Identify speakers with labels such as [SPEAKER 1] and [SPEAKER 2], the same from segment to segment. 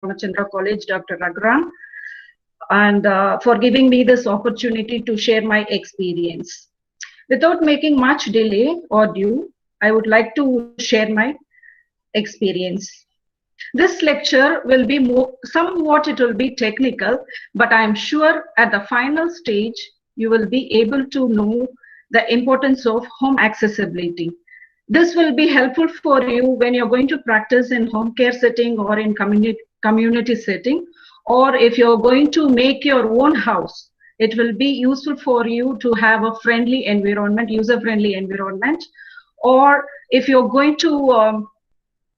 [SPEAKER 1] Ramachandra College, Dr. Raghuram, and for giving me this opportunity to share my experience. Without making much delay or due, I would like to share my experience. This lecture will be somewhat it will be technical, but I am sure at the final stage you will be able to know the importance of home accessibility. This will be helpful for you when you're going to practice in home care setting or in community setting, or if you're going to make your own house. It will be useful for you to have a friendly environment, user-friendly environment, or if you're going to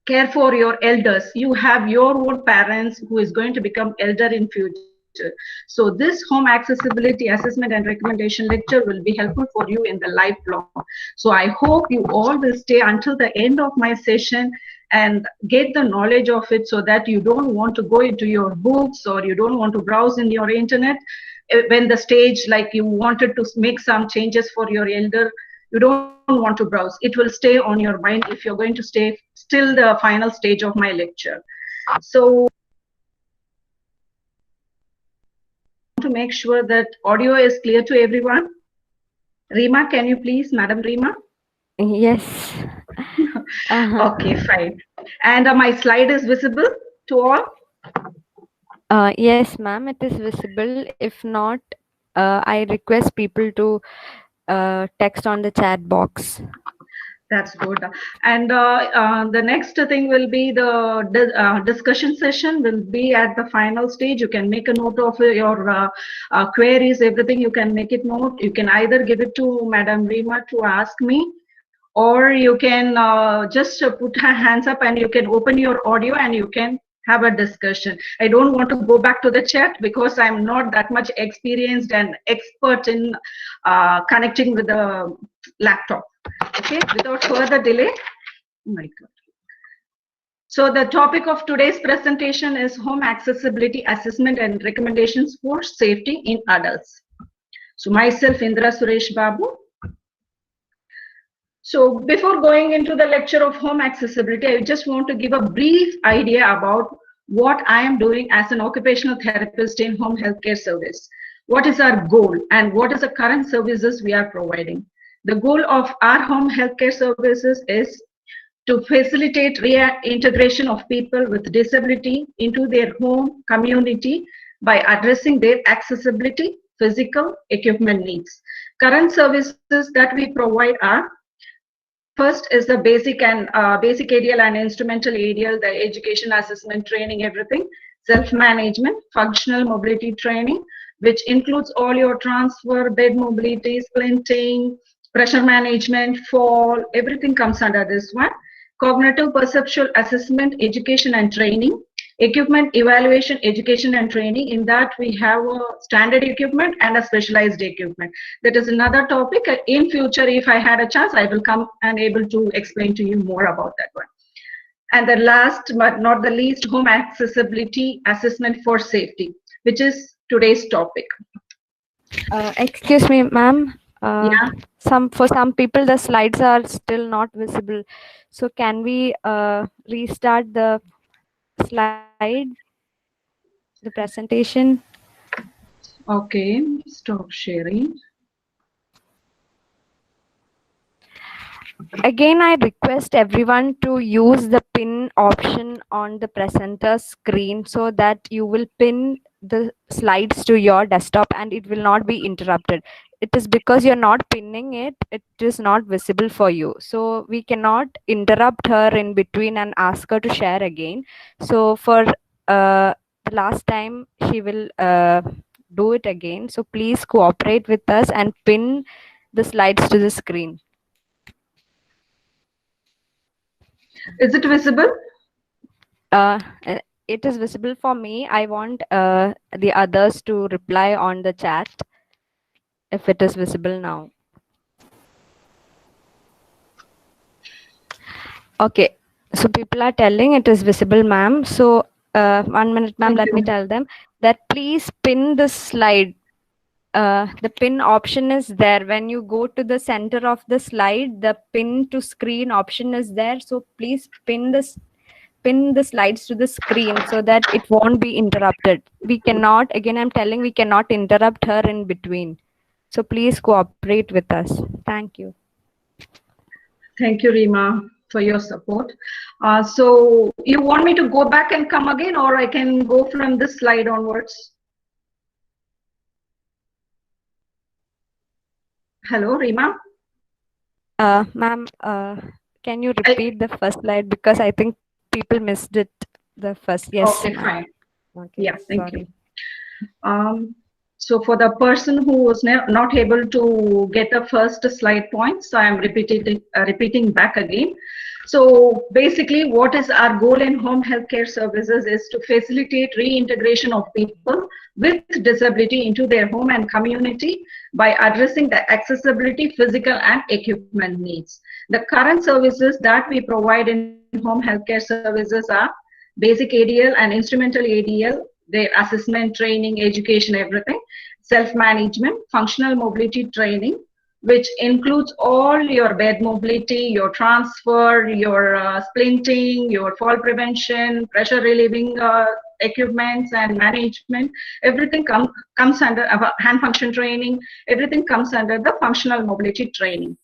[SPEAKER 1] care for your elders, you have your own parents who is going to become elder in future. So this home accessibility assessment and recommendation lecture will be helpful for you in the lifelong. So I hope you all will stay until the end of my session and get the knowledge of it, so that you don't want to go into your books or you don't want to browse in your internet when the stage like you wanted to make some changes for your elder. You don't want to browse. It will stay on your mind if you're going to stay still the final stage of my lecture. So to make sure that audio is clear to everyone. Rima, can you please, Madam Rima?
[SPEAKER 2] Yes.
[SPEAKER 1] Okay, fine. And my slide is visible to all?
[SPEAKER 2] Yes, ma'am, it is visible. If not, I request people to text on the chat box.
[SPEAKER 1] That's good. And the next thing will be the discussion session will be at the final stage. You can make a note of your queries, everything. You can make it note. You can either give it to Madam Rima to ask me, or you can just put her hands up and you can open your audio and you can have a discussion. I don't want to go back to the chat because I'm not that much experienced and expert in connecting with the laptop. Okay, without further delay. Oh my God. So the topic of today's presentation is home accessibility assessment and recommendations for safety in adults. So myself, Indra Suresh Babu. So before going into the lecture of home accessibility, I just want to give a brief idea about what I am doing as an occupational therapist in home healthcare service. What is our goal and what is the current services we are providing? The goal of our home healthcare services is to facilitate reintegration of people with disability into their home community by addressing their accessibility, physical, equipment needs. Current services that we provide are: first is the basic and basic ADL and instrumental ADL, the education, assessment, training, everything. Self-management, functional mobility training, which includes all your transfer, bed mobility, splinting, pressure management, fall, everything comes under this one. Cognitive perceptual assessment, education and training. Equipment evaluation, education and training. In that we have a standard equipment and a specialized equipment. That is another topic. In future, if I had a chance, I will come and able to explain to you more about that one. And the last but not the least, home accessibility assessment for safety, which is today's topic.
[SPEAKER 2] Excuse me, ma'am.
[SPEAKER 1] Yeah.
[SPEAKER 2] For some people the slides are still not visible. So can we restart the slide, the presentation?
[SPEAKER 1] Okay. Stop sharing.
[SPEAKER 2] Again, I request everyone to use the pin option on the presenter screen so that you will pin the slides to your desktop and it will not be interrupted. It is because you're not pinning it, it is not visible for you. So we cannot interrupt her in between and ask her to share again. So for the last time, she will do it again. So please cooperate with us and pin the slides to the screen.
[SPEAKER 1] Is it visible?
[SPEAKER 2] Uh, it is visible for me. I want the others to reply on the chat if it is visible now. Okay, so people are telling it is visible, ma'am. So 1 minute, ma'am, let me tell them that please pin the slide. The pin option is there. When you go to the center of the slide, the pin to screen option is there. So please pin this pin the slides to the screen so that it won't be interrupted. We cannot, again, I'm telling, we cannot interrupt her in between. So please cooperate with us. Thank you.
[SPEAKER 1] Thank you, Rima, for your support. So you want me to go back and come again, or I can go from this slide onwards? Hello, Rima?
[SPEAKER 2] Ma'am, can you repeat the first slide, because I think people missed it. The first, yes.
[SPEAKER 1] Okay, fine.
[SPEAKER 2] Okay,
[SPEAKER 1] Yeah, thank
[SPEAKER 2] sorry.
[SPEAKER 1] you. So for the person who was not able to get the first slide point, so I'm repeating back again. So basically, what is our goal in home healthcare services is to facilitate reintegration of people with disability into their home and community by addressing the accessibility, physical and equipment needs. The current services that we provide in home healthcare services are basic ADL and instrumental ADL, their assessment, training, education, everything, self-management, functional mobility training, which includes all your bed mobility, your transfer, your splinting, your fall prevention, pressure relieving equipments and management. Everything comes under hand function training. Everything comes under the functional mobility training.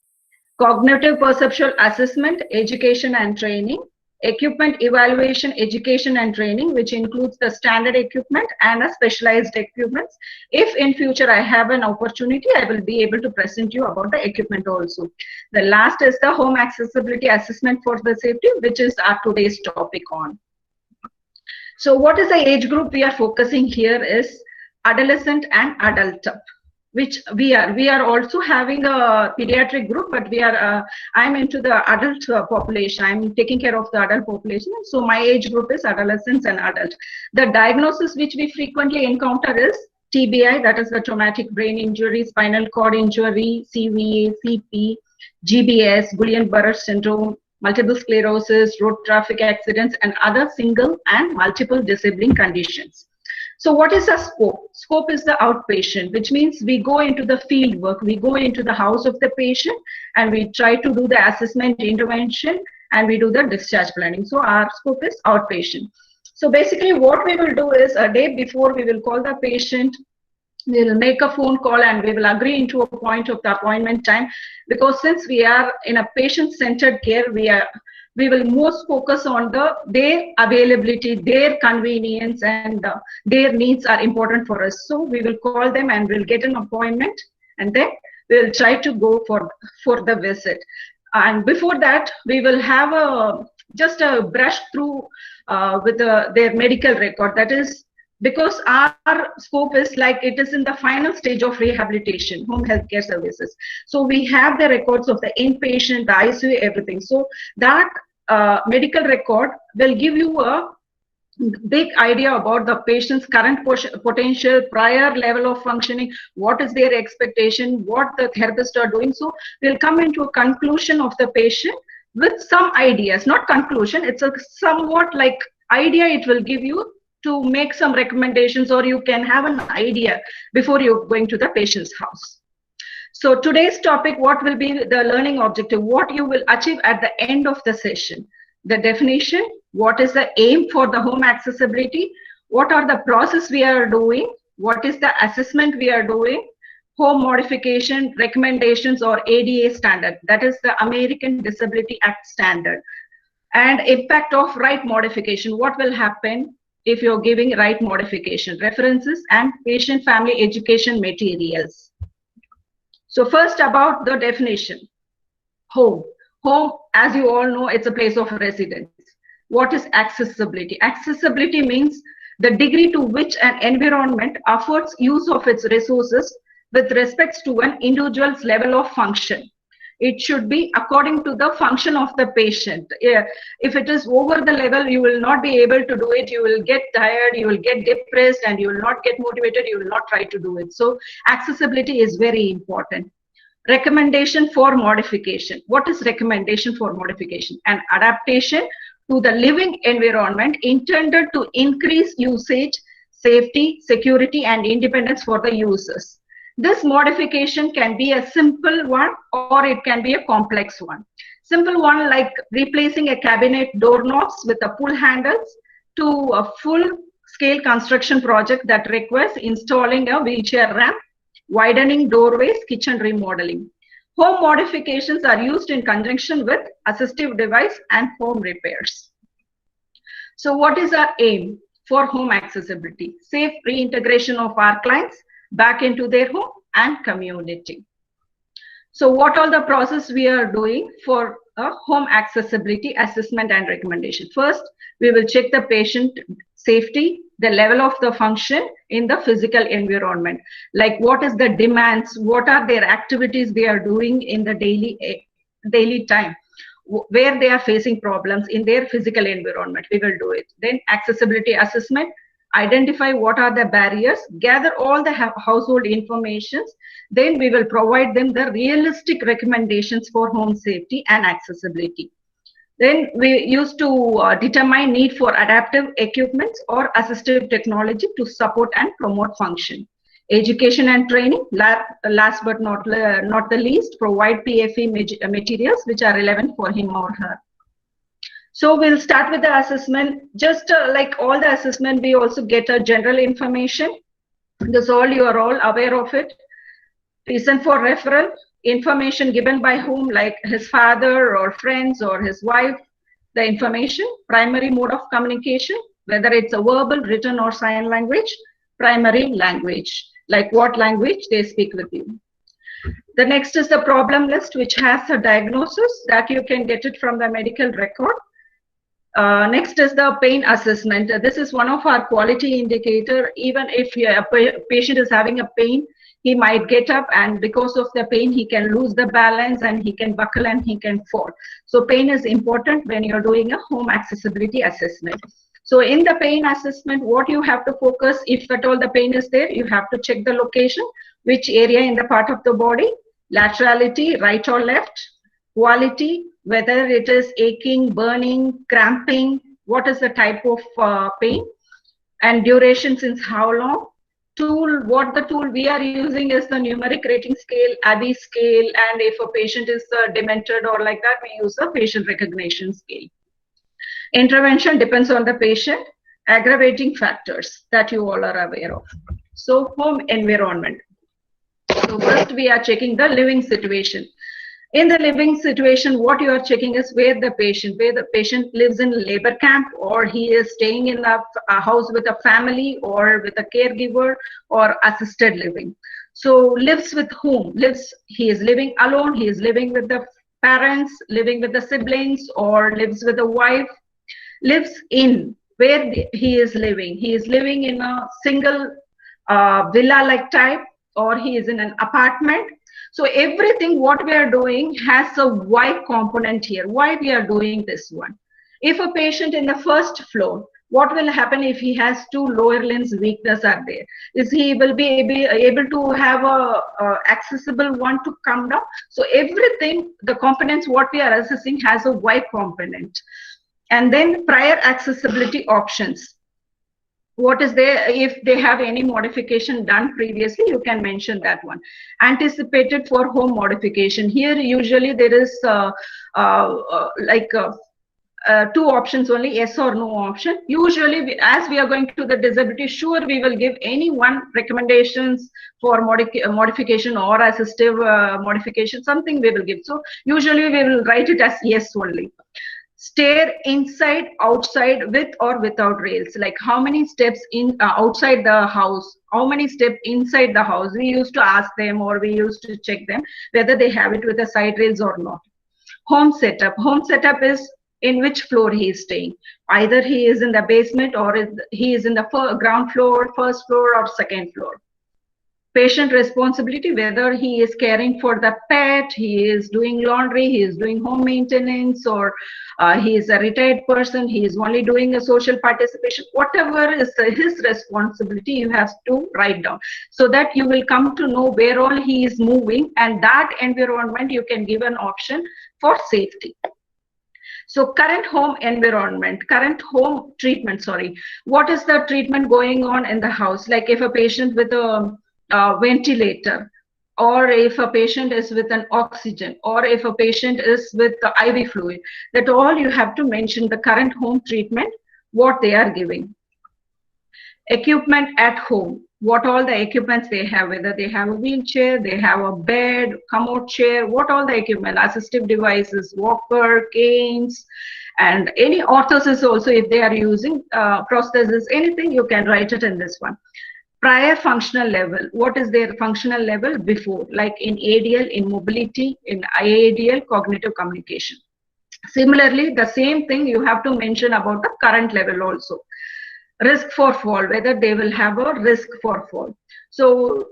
[SPEAKER 1] Cognitive perceptual assessment, education and training. Equipment evaluation, education and training, which includes the standard equipment and a specialized equipment. If in future I have an opportunity, I will be able to present you about the equipment also. The last is the home accessibility assessment for the safety, which is our today's topic on. So what is the age group we are focusing here is adolescent and adult, which we are also having a pediatric group, but I'm into the adult population. I'm taking care of the adult population. So my age group is adolescents and adult. The diagnosis which we frequently encounter is TBI, that is the traumatic brain injury, spinal cord injury, CVA, CP, GBS, Guillain-Barré syndrome, multiple sclerosis, road traffic accidents, and other single and multiple disabling conditions. So what is the scope? Scope is the outpatient, which means we go into the field work, we go into the house of the patient, and we try to do the assessment, intervention, and we do the discharge planning. So our scope is outpatient. So basically what we will do is a day before we will call the patient, we will make a phone call and we will agree into a point of the appointment time, because since we are in a patient-centered care, we will most focus on their availability, their convenience, and their needs are important for us. So we will call them and we'll get an appointment, and then we'll try to go for the visit. And before that, we will have just a brush through with their medical record. That is because our scope is like it is in the final stage of rehabilitation, home healthcare services. So we have the records of the inpatient, the ICU, everything. So that medical record will give you a big idea about the patient's current potential, prior level of functioning, what is their expectation, what the therapists are doing. So we'll come into a conclusion of the patient with some ideas, not conclusion, it's a somewhat like idea it will give you to make some recommendations, or you can have an idea before you're going to the patient's house. So today's topic, what will be the learning objective, what you will achieve at the end of the session. The definition, what is the aim for the home accessibility, what are the process we are doing, what is the assessment we are doing, home modification, recommendations or ADA standard, that is the American Disability Act standard, and impact of right modification, what will happen if you're giving right modification, references and patient family education materials. So first about the definition. Home. Home, as you all know, it's a place of residence. What is accessibility? Accessibility means the degree to which an environment affords use of its resources with respect to an individual's level of function. It should be according to the function of the patient. If it is over the level, you will not be able to do it. You will get tired, you will get depressed, and you will not get motivated. You will not try to do it. So accessibility is very important. Recommendation for modification. What is recommendation for modification? An adaptation to the living environment intended to increase usage, safety, security, and independence for the users. This modification can be a simple one or it can be a complex one. Simple one like replacing a cabinet doorknobs with a pull handles to a full-scale construction project that requires installing a wheelchair ramp, widening doorways, kitchen remodeling. Home modifications are used in conjunction with assistive device and home repairs. So what is our aim for home accessibility? Safe reintegration of our clients back into their home and community. So what are the process we are doing for a home accessibility assessment and recommendation? First, we will check the patient safety, the level of the function in the physical environment. Like what is the demands, what are their activities they are doing in the daily time, where they are facing problems in their physical environment. We will do it. Then accessibility assessment, identify what are the barriers, gather all the household informations, then we will provide them the realistic recommendations for home safety and accessibility. Then we used to determine need for adaptive equipments or assistive technology to support and promote function. Education and training, last but not the least, provide PFE materials which are relevant for him or her. So we'll start with the assessment. Just like all the assessment, we also get a general information. This all you are all aware of it. Reason for referral, information given by whom, like his father or friends or his wife, the information, primary mode of communication, whether it's a verbal, written or sign language, primary language, like what language they speak with you. The next is the problem list, which has a diagnosis that you can get it from the medical record. Next is the pain assessment. This is one of our quality indicator. Even if a patient is having a pain, he might get up and because of the pain, he can lose the balance and he can buckle and he can fall. So pain is important when you're doing a home accessibility assessment. So in the pain assessment, what you have to focus, if at all the pain is there, you have to check the location, which area in the part of the body, laterality, right or left, quality, whether it is aching, burning, cramping, what is the type of pain, and duration since how long. Tool, what the tool we are using is the numeric rating scale, ABI scale, and if a patient is demented or like that, we use a facial recognition scale. Intervention depends on the patient, aggravating factors that you all are aware of. So home environment. So first we are checking the living situation. In the living situation, what you are checking is where the patient lives in labor camp, or he is staying in a house with a family or with a caregiver or assisted living. So lives with whom? He is living alone, he is living with the parents, living with the siblings, or lives with a wife. Lives in where he is living. He is living in a single villa-like type, or he is in an apartment. So everything what we are doing has a why component here. Why we are doing this one? If a patient in the first floor, what will happen if he has two lower limbs weakness are there? Is he will be able to have a accessible one to come down? So everything, the components what we are assessing has a why component. And then prior accessibility options. What is there? If they have any modification done previously, you can mention that one. Anticipated for home modification. Here usually there is two options only, yes or no option. Usually as we are going to the disability, sure we will give any one recommendations for modification or assistive modification, something we will give. So usually we will write it as yes only. Stair inside, outside, with or without rails. Like how many steps in outside the house, how many steps inside the house. We used to ask them, or we used to check them whether they have it with the side rails or not. Home setup. Home setup is in which floor he is staying. Either he is in the basement or he is in the ground floor, first floor, or second floor. Patient responsibility, whether he is caring for the pet, he is doing laundry, he is doing home maintenance, or he is a retired person, he is only doing a social participation. Whatever is his responsibility, you have to write down so that you will come to know where all he is moving, and that environment you can give an option for safety. So current home environment, current home treatment, sorry. What is the treatment going on in the house? Like if a patient with a ventilator, or if a patient is with an oxygen, or if a patient is with the IV fluid, that all you have to mention the current home treatment, what they are giving. Equipment at home, what all the equipments they have, whether they have a wheelchair, they have a bed, commode chair, what all the equipment, assistive devices, walker, canes, and any orthosis also if they are using prosthesis, anything you can write it in this one. Prior functional level, what is their functional level before, like in ADL, in mobility, in IADL, cognitive communication. Similarly, the same thing you have to mention about the current level also. Risk for fall, whether they will have a risk for fall. So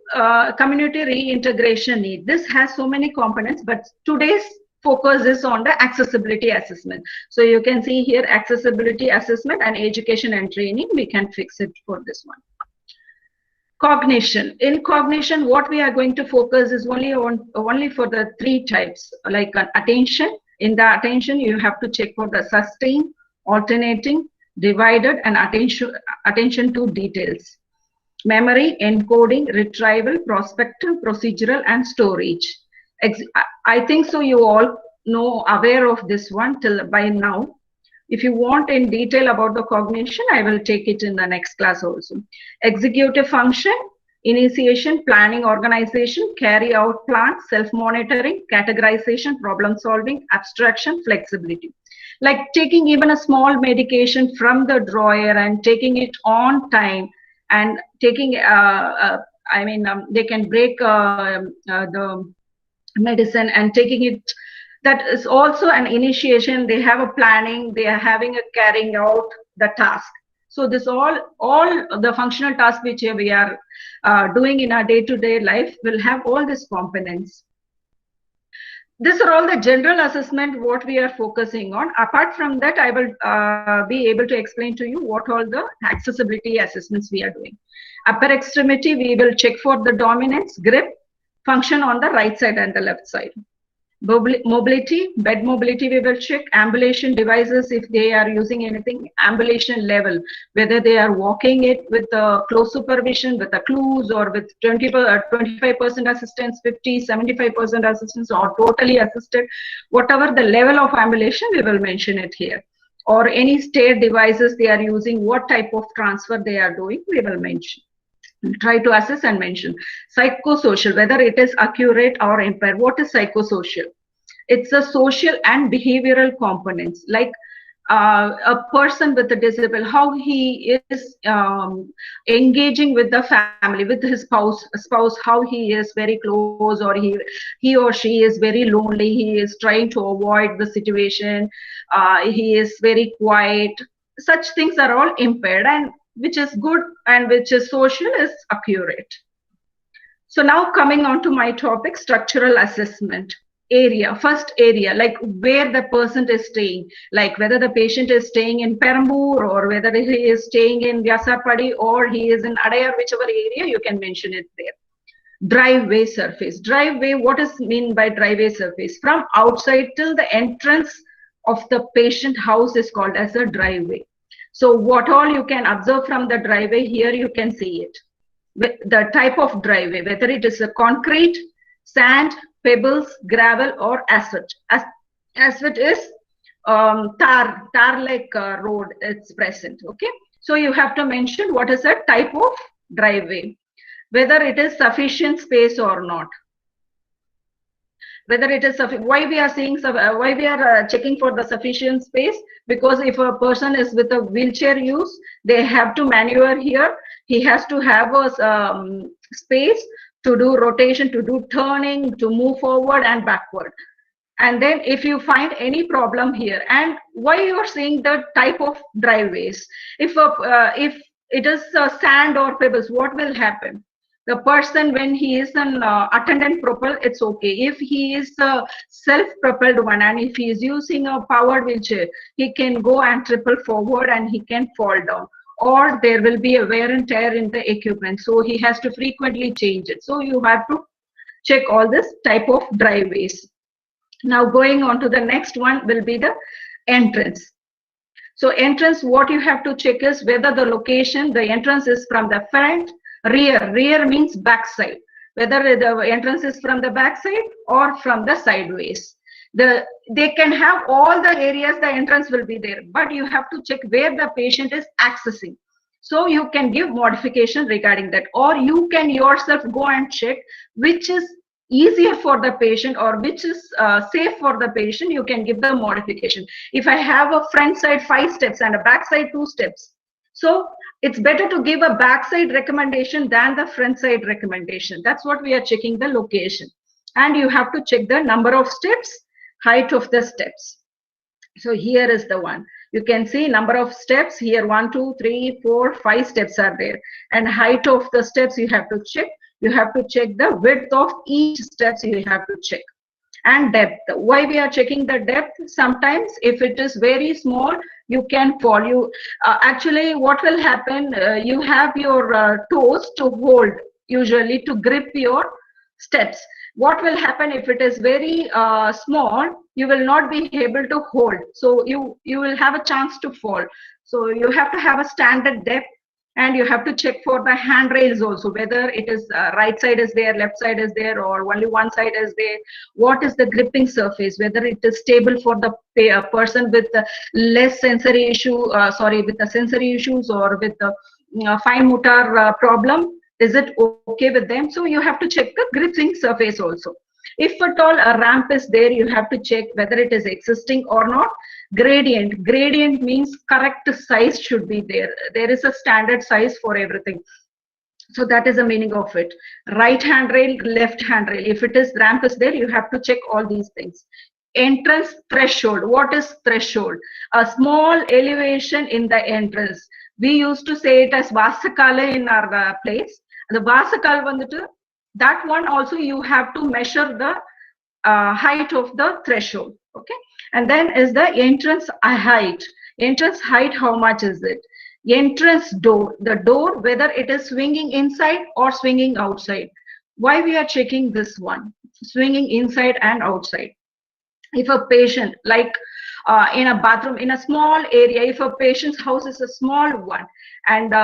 [SPEAKER 1] community reintegration need, this has so many components, but today's focus is on the accessibility assessment. So you can see here accessibility assessment and education and training, we can fix it for this one. Cognition. In cognition, what we are going to focus is only for the 3 types, like attention. In the attention, you have to check for the sustain, alternating, divided, and attention to details. Memory, encoding, retrieval, prospective, procedural, and storage. I think so you all know, aware of this one till by now. If you want in detail about the cognition, I will take it in the next class also. Executive function, initiation, planning, organization, carry out plans, self-monitoring, categorization, problem solving, abstraction, flexibility. Like taking even a small medication from the drawer and taking it on time, and taking, they can break the medicine and taking it. That is also an initiation. They have a planning, they are having a carrying out the task. So this all the functional tasks which we are doing in our day-to-day life will have all these components. These are all the general assessment what we are focusing on. Apart from that, I will be able to explain to you what all the accessibility assessments we are doing. Upper extremity, we will check for the dominance, grip, function on the right side and the left side. Mobility, bed mobility we will check. Ambulation devices, if they are using anything, ambulation level, whether they are walking it with close supervision, with a clues, or with 25% assistance, 50, 75% assistance, or totally assisted, whatever the level of ambulation, we will mention it here. Or any stair devices they are using, what type of transfer they are doing, we will mention. Try to assess and mention. Psychosocial, whether it is accurate or impaired. What is psychosocial? It's a social and behavioral components, like a person with a disability, how he is engaging with the family, with his spouse, how he is very close, or he or she is very lonely, he is trying to avoid the situation, he is very quiet. Such things are all impaired, and which is good and which is social is accurate. So now coming on to my topic, structural assessment. Area, first area, like where the person is staying, like whether the patient is staying in Perambur, or whether he is staying in Vyasarpadi, or he is in Adayar, whichever area, you can mention it there. Driveway surface. Driveway, what is mean by driveway surface? From outside till the entrance of the patient house is called as a driveway. So what all you can observe from the driveway, here you can see it. The type of driveway, whether it is a concrete, sand, pebbles, gravel, or asphalt. Asphalt is tar-like road, it's present, okay? So you have to mention what is a type of driveway, whether it is sufficient space or not. Whether it is, why we are seeing, why we are checking for the sufficient space, because if a person is with a wheelchair use, they have to maneuver here, he has to have a space to do rotation, to do turning, to move forward and backward. And then if you find any problem here, and why you are seeing the type of driveways, if it is sand or pebbles, what will happen? The person, when he is an attendant propel, it's okay. If he is a self-propelled one, and if he is using a powered wheelchair, he can go and triple forward and he can fall down. Or there will be a wear and tear in the equipment, so he has to frequently change it. So you have to check all this type of driveways. Now going on to the next one will be the entrance. So entrance, what you have to check is whether the location, the entrance is from the front, rear. Rear means back side. whether the entrance is from the back side or from the sideways. They can have all the areas, the entrance will be there, but you have to check where the patient is accessing. So you can give modification regarding that, or you can yourself go and check which is easier for the patient or which is safe for the patient. You can give the modification. If I have a front side 5 steps and a back side 2 steps, so it's better to give a backside recommendation than the front side recommendation. That's what we are checking, the location. And you have to check the number of steps, height of the steps. So here is the one. You can see number of steps here, 1, 2, 3, 4, 5 steps are there. And height of the steps you have to check. You have to check the width of each steps, you have to check. And depth. Why we are checking the depth? Sometimes if it is very small, you can fall. Actually, what will happen, you have your toes to hold, usually to grip your steps. What will happen if it is very small, you will not be able to hold. So you will have a chance to fall. So you have to have a standard depth. And you have to check for the handrails also, whether it is right side is there, left side is there, or only one side is there. What is the gripping surface, whether it is stable for the person with less sensory issue, with the sensory issues or with the fine motor problem. Is it okay with them? So you have to check the gripping surface also. If at all a ramp is there, you have to check whether it is existing or not. Gradient means correct size should be there. There is a standard size for everything. So that is the meaning of it. Right handrail, left handrail. If it is ramp is there, you have to check all these things. Entrance threshold. What is threshold? A small elevation in the entrance. We used to say it as Vasakala in our place. The Vasakal vandu, that one also you have to measure the height of the threshold. Okay. And then is the entrance height. Entrance height, how much is it? Entrance door, the door, whether it is swinging inside or swinging outside. Why we are checking this one? Swinging inside and outside. If a patient, like in a bathroom, in a small area, if a patient's house is a small one, and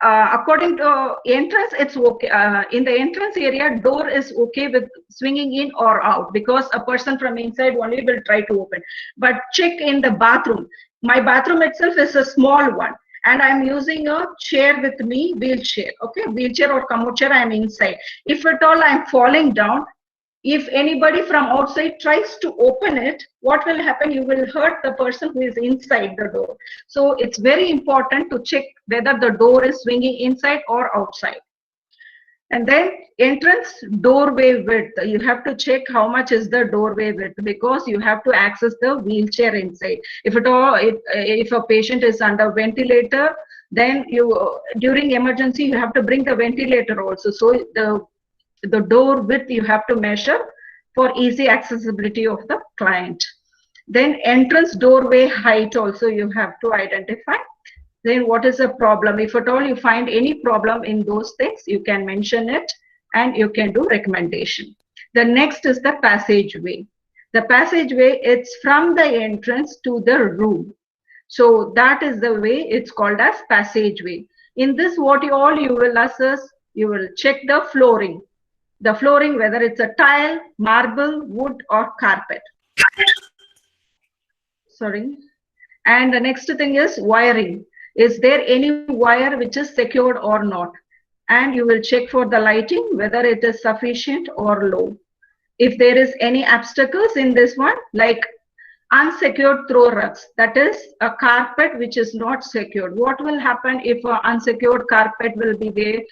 [SPEAKER 1] according to entrance, it's okay. In the entrance area, door is okay with swinging in or out, because a person from inside only will try to open. But check in the bathroom. My bathroom itself is a small one, and I'm using a chair with me, wheelchair. Okay, wheelchair or commute chair, I'm inside. If at all I'm falling down, if anybody from outside tries to open it, what will happen? You will hurt the person who is inside the door. So it's very important to check whether the door is swinging inside or outside. And then entrance doorway width. You have to check how much is the doorway width, because you have to access the wheelchair inside. If at all, if a patient is under ventilator, then during emergency you have to bring the ventilator also. So the door width you have to measure for easy accessibility of the client. Then entrance doorway height also you have to identify. Then what is the problem? If at all you find any problem in those things, you can mention it and you can do recommendation. The next is the passageway. The passageway, it's from the entrance to the room. So that is the way it's called as passageway. In this, what you will assess, you will check the flooring. The flooring, whether it's a tile, marble, wood, or carpet. Sorry. And the next thing is wiring. Is there any wire which is secured or not? And you will check for the lighting, whether it is sufficient or low. If there is any obstacles in this one, like unsecured throw rugs, that is a carpet which is not secured. What will happen if an unsecured carpet will be there?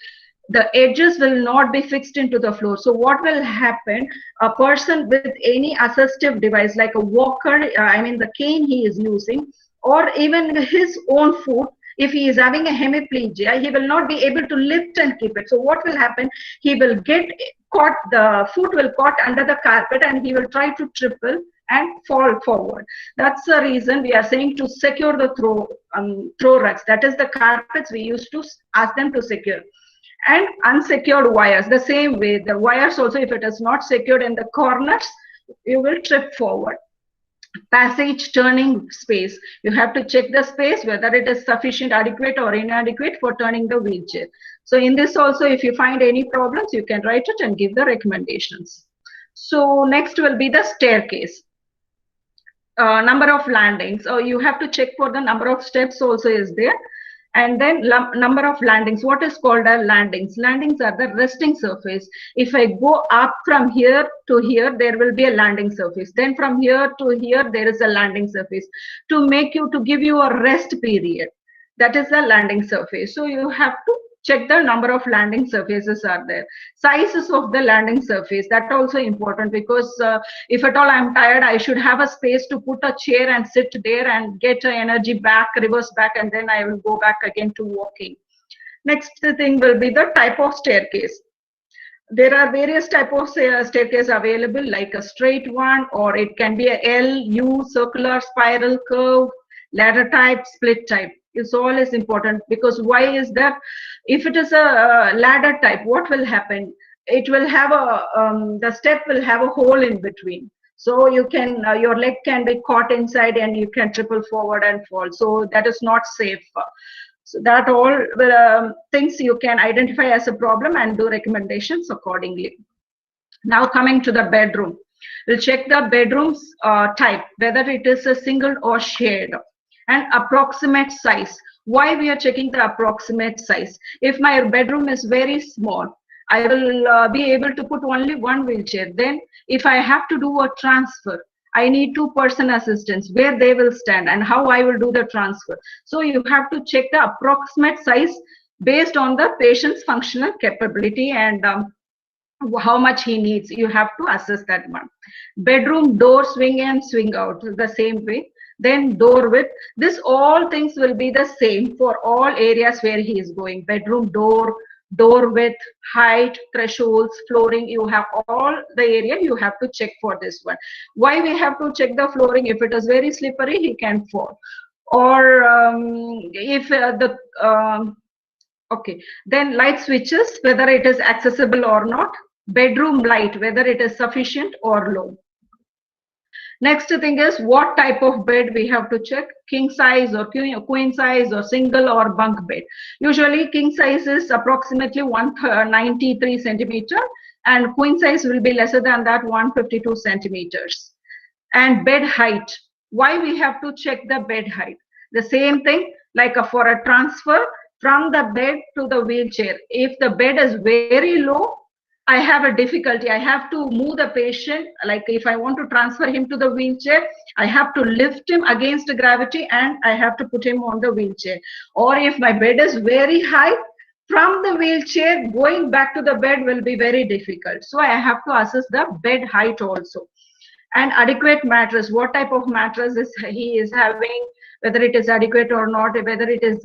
[SPEAKER 1] The edges will not be fixed into the floor. So what will happen? A person with any assistive device, like a walker, the cane he is using, or even his own foot, if he is having a hemiplegia, he will not be able to lift and keep it. So what will happen? He will get caught, the foot will caught under the carpet, and he will try to triple and fall forward. That's the reason we are saying to secure the throw rugs. That is the carpets we used to ask them to secure. And unsecured wires, the same way, the wires also, if it is not secured in the corners, you will trip forward. passage turning space. You have to check the space whether it is sufficient, adequate or inadequate for turning the wheelchair. So in this also, if you find any problems, you can write it and give the recommendations. So next will be the staircase. Number of landings. You have to check for the number of steps also is there. And then number of landings. What is called as landings? Landings are the resting surface. If I go up from here to here, there will be a landing surface. Then from here to here, there is a landing surface to give you a rest period. That is the landing surface. So you have to check the number of landing surfaces are there. Sizes of the landing surface, that also important, because if at all I'm tired, I should have a space to put a chair and sit there and get energy back, reverse back, and then I will go back again to walking. Next thing will be the type of staircase. There are various type of staircase available, like a straight one, or it can be a L, U, circular, spiral, curve, ladder type, split type. It's all is important, because why is that? If it is a ladder type, what will happen? It will have the step will have a hole in between. So you can, your leg can be caught inside and you can triple forward and fall. So that is not safe. So that all things you can identify as a problem and do recommendations accordingly. Now coming to the bedroom. We'll check the bedroom's type, whether it is a single or shared, and approximate size. Why we are checking the approximate size? If my bedroom is very small, I will be able to put only one wheelchair. Then if I have to do a transfer, I need two-person assistance, where they will stand and how I will do the transfer. So you have to check the approximate size based on the patient's functional capability and how much he needs. You have to assess that one. Bedroom door swing and swing out the same way. Then door width. This all things will be the same for all areas where he is going. Bedroom door, door width, height, thresholds, flooring. You have all the area you have to check for this one. Why we have to check the flooring? If it is very slippery, he can fall. Or if okay, then light switches, whether it is accessible or not. Bedroom light, whether it is sufficient or low. Next thing is what type of bed we have to check. King size or queen size or single or bunk bed. Usually king size is approximately 193 centimeter and queen size will be lesser than that, 152 centimeters. And bed height. Why we have to check the bed height? The same thing like for a transfer from the bed to the wheelchair. If the bed is very low, I have a difficulty. I have to move the patient. Like if I want to transfer him to the wheelchair, I have to lift him against the gravity and I have to put him on the wheelchair. Or if my bed is very high, from the wheelchair, going back to the bed will be very difficult. So I have to assess the bed height also. And adequate mattress, what type of mattress he is having, whether it is adequate or not, whether it is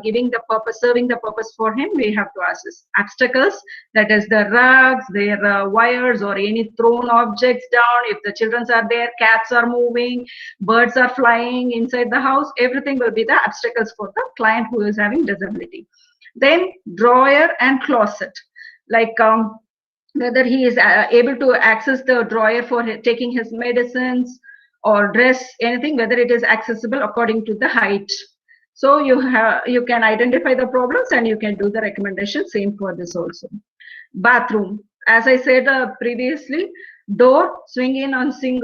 [SPEAKER 1] giving the purpose, serving the purpose for him, we have to assess. Obstacles, that is the rugs, their wires or any thrown objects down. If the children are there, cats are moving, birds are flying inside the house, everything will be the obstacles for the client who is having disability. Then drawer and closet, like whether he is able to access the drawer for taking his medicines or dress, anything, whether it is accessible according to the height. So you can identify the problems and you can do the recommendation. Same for this also. Bathroom, as I said previously, door swing in and swing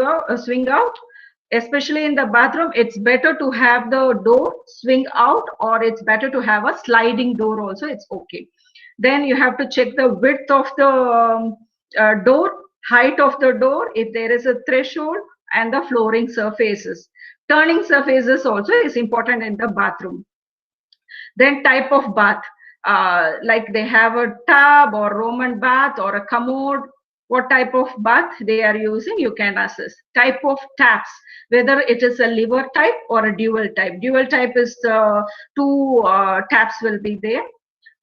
[SPEAKER 1] out. Especially in the bathroom, it's better to have the door swing out, or it's better to have a sliding door also. It's okay. Then you have to check the width of the door, height of the door, if there is a threshold, and the flooring surfaces. Turning surfaces also is important in the bathroom. Then type of bath, like they have a tub or Roman bath or a commode. What type of bath they are using, you can assess. Type of taps, whether it is a lever type or a dual type. Dual type is two taps will be there.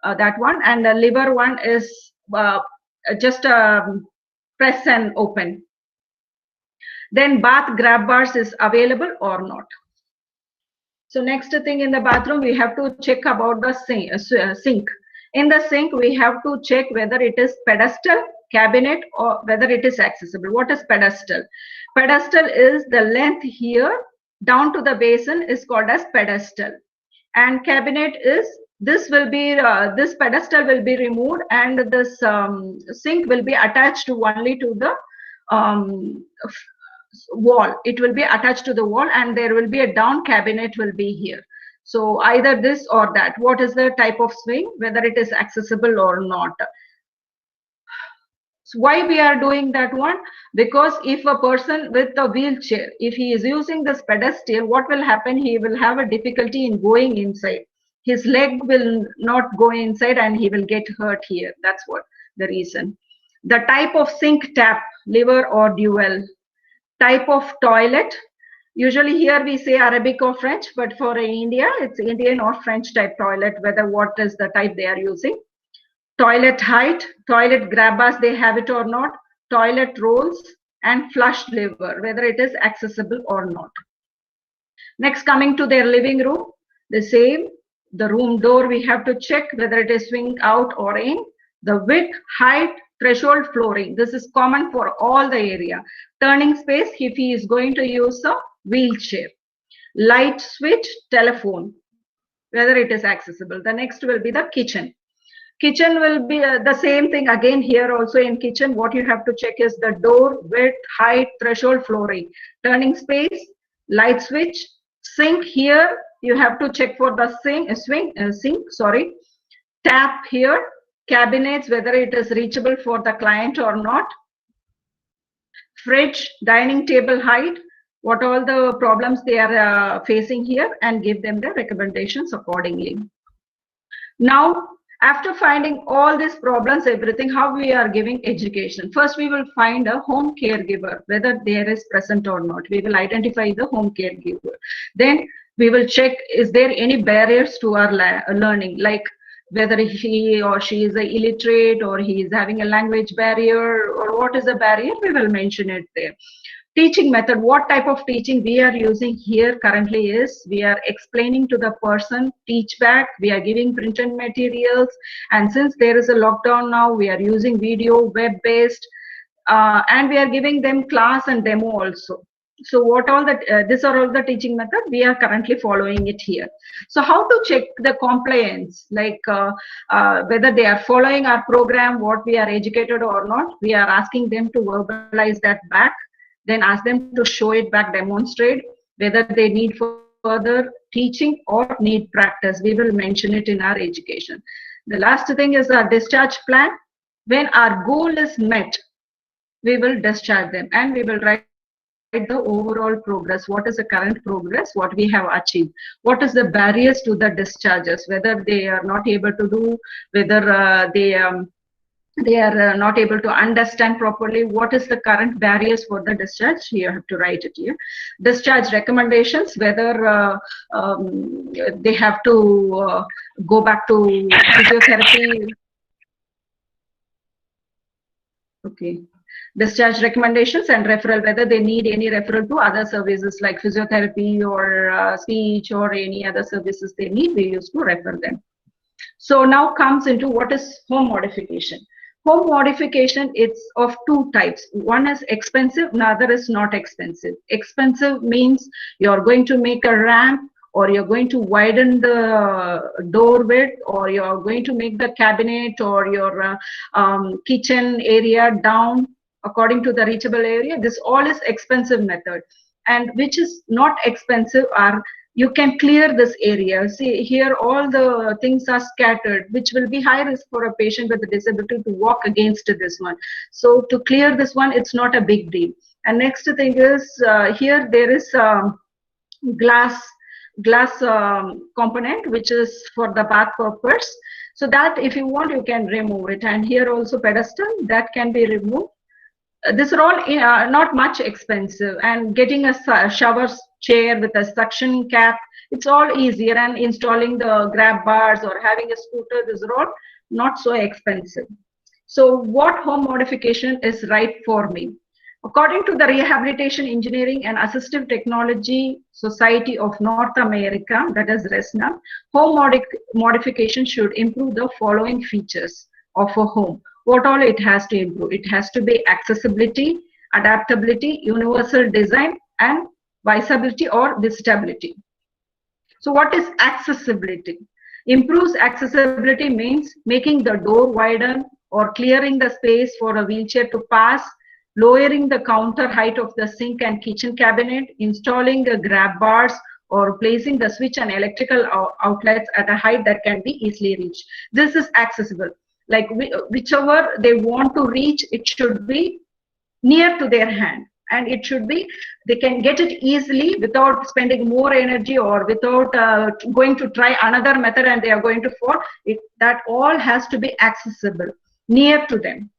[SPEAKER 1] That one, and the lever one is just press and open. Then bath grab bars is available or not. So next thing in the bathroom, we have to check about the sink. In the sink, we have to check whether it is pedestal, cabinet, or whether it is accessible. What is pedestal? Pedestal is the length here down to the basin is called as pedestal, and cabinet is this will be this pedestal will be removed, and this sink will be attached only to the wall. It will be attached to the wall, and there will be a down cabinet will be here. So either this or that. What is the type of swing, whether it is accessible or not? So why we are doing that one? Because if a person with a wheelchair, if he is using this pedestal, what will happen? He will have a difficulty in going inside. His leg will not go inside and he will get hurt here. That's what the reason. The type of sink, tap, lever or dual. Type of toilet. Usually here we say Arabic or French, but for India, it's Indian or French type toilet, whether what is the type they are using. Toilet height, toilet grab bars, they have it or not, toilet rolls, and flush lever, whether it is accessible or not. Next, coming to their living room, the same. The room door, we have to check whether it is swing out or in. The width, height, threshold, flooring. This is common for all the area. Turning space, if he is going to use a wheelchair. Light switch, telephone, whether it is accessible. The next will be the kitchen. Kitchen will be the same thing again here also in kitchen. What you have to check is the door, width, height, threshold, flooring. Turning space, light switch, sink here. You have to check for the sink, sorry. Tap here, cabinets, whether it is reachable for the client or not. Fridge, dining table height, what all the problems they are facing here, and give them the recommendations accordingly. Now, after finding all these problems, everything, how we are giving education. First, we will find a home caregiver, whether there is present or not. We will identify the home caregiver. Then we will check, is there any barriers to our learning, like whether he or she is illiterate or he is having a language barrier, or what is the barrier, we will mention it there. Teaching method, what type of teaching we are using here currently is, we are explaining to the person, teach back, we are giving printed materials, and since there is a lockdown now, we are using video, web-based, and we are giving them class and demo also. So what all that, these are all the teaching method, we are currently following it here. So how to check the compliance, like whether they are following our program, what we are educated or not, we are asking them to verbalize that back. Then ask them to show it back, demonstrate, whether they need further teaching or need practice. We will mention it in our education. The last thing is our discharge plan. When our goal is met, we will discharge them, and we will write the overall progress. What is the current progress, what we have achieved, what is the barriers to the discharges, whether they are not able to do, whether they are not able to understand properly, what is the current barriers for the discharge. You have to write it here. Discharge recommendations, whether they have to go back to physiotherapy. Okay. Discharge recommendations and referral, whether they need any referral to other services like physiotherapy or speech or any other services they need, we used to refer them. So now comes into what is home modification. Home modification, it's of two types. One is expensive, another is not expensive. Expensive means you're going to make a ramp, or you're going to widen the door width, or you're going to make the cabinet or your kitchen area down according to the reachable area. This all is expensive method. And which is not expensive are, you can clear this area. See here, all the things are scattered, which will be high risk for a patient with a disability to walk against this one. So to clear this one, it's not a big deal. And next thing is, here there is glass component, which is for the bath purpose. So that if you want, you can remove it. And here also pedestal, that can be removed. These are all not much expensive, and getting a shower chair with a suction cap, it's all easier, and installing the grab bars or having a scooter, these are all not so expensive. So what home modification is right for me? According to the Rehabilitation Engineering and Assistive Technology Society of North America, that is RESNA, home modification should improve the following features of a home. What all it has to improve? It has to be accessibility, adaptability, universal design, and visibility or visitability. So what is accessibility? Improves accessibility means making the door wider or clearing the space for a wheelchair to pass, lowering the counter height of the sink and kitchen cabinet, installing the grab bars, or placing the switch and electrical outlets at a height that can be easily reached. This is accessible. Like whichever they want to reach, it should be near to their hand, and it should be, they can get it easily without spending more energy or without going to try another method and they are going to fall. That all has to be accessible, near to them.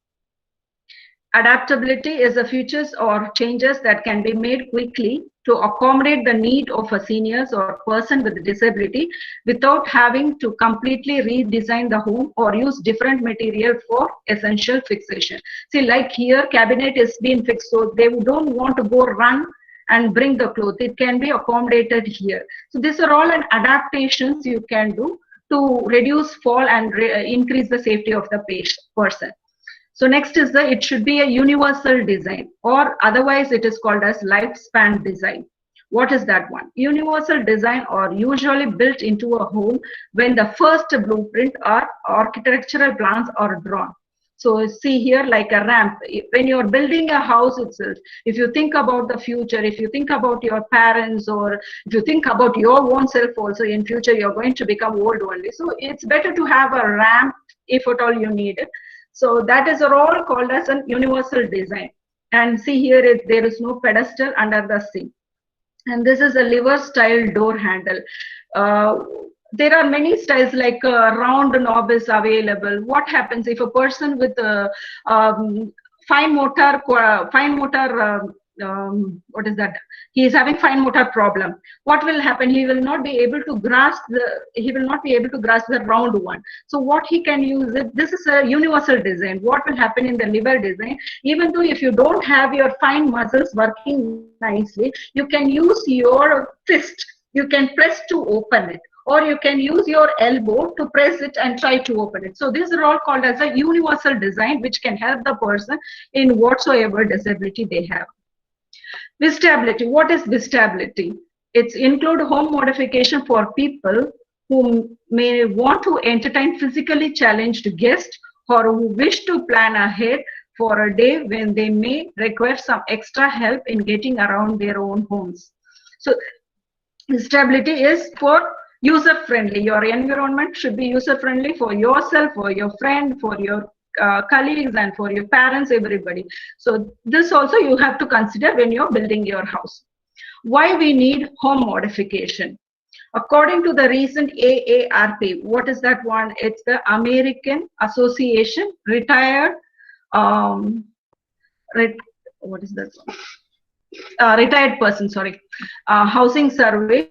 [SPEAKER 1] Adaptability is the features or changes that can be made quickly to accommodate the need of a seniors or person with disability without having to completely redesign the home or use different material for essential fixation. See, like here, cabinet is being fixed, so they don't want to go run and bring the clothes. It can be accommodated here. So these are all an adaptations you can do to reduce fall and increase the safety of the person. So next is it should be a universal design, or otherwise it is called as lifespan design. What is that one? Universal design are usually built into a home when the first blueprint or architectural plans are drawn. So see here, like a ramp, when you're building a house itself, if you think about the future, if you think about your parents, or if you think about your own self also, in future you're going to become old only. So it's better to have a ramp if at all you need it. So that is all called as a universal design. And see here, there is no pedestal under the sink. And this is a lever style door handle. There are many styles, like a round knob is available. What happens if a person with a fine motor what is that, he is having fine motor problem? What will happen? He will not be able to grasp the round one. So what he can use it, this is a universal design. What will happen in the lever design, even though if you don't have your fine muscles working nicely, you can use your fist, you can press to open it, or you can use your elbow to press it and try to open it. So these are all called as a universal design, which can help the person in whatsoever disability they have. Visitability. What is visitability? It's include home modification for people who may want to entertain physically challenged guests, or who wish to plan ahead for a day when they may require some extra help in getting around their own homes. So visitability is for user-friendly. Your environment should be user-friendly for yourself, for your friend, for your colleagues, and for your parents, everybody. So this also you have to consider when you're building your house. Why we need home modification? According to the recent AARP, what is that one? It's the American Association Retired what is that one? Retired person, sorry, housing survey.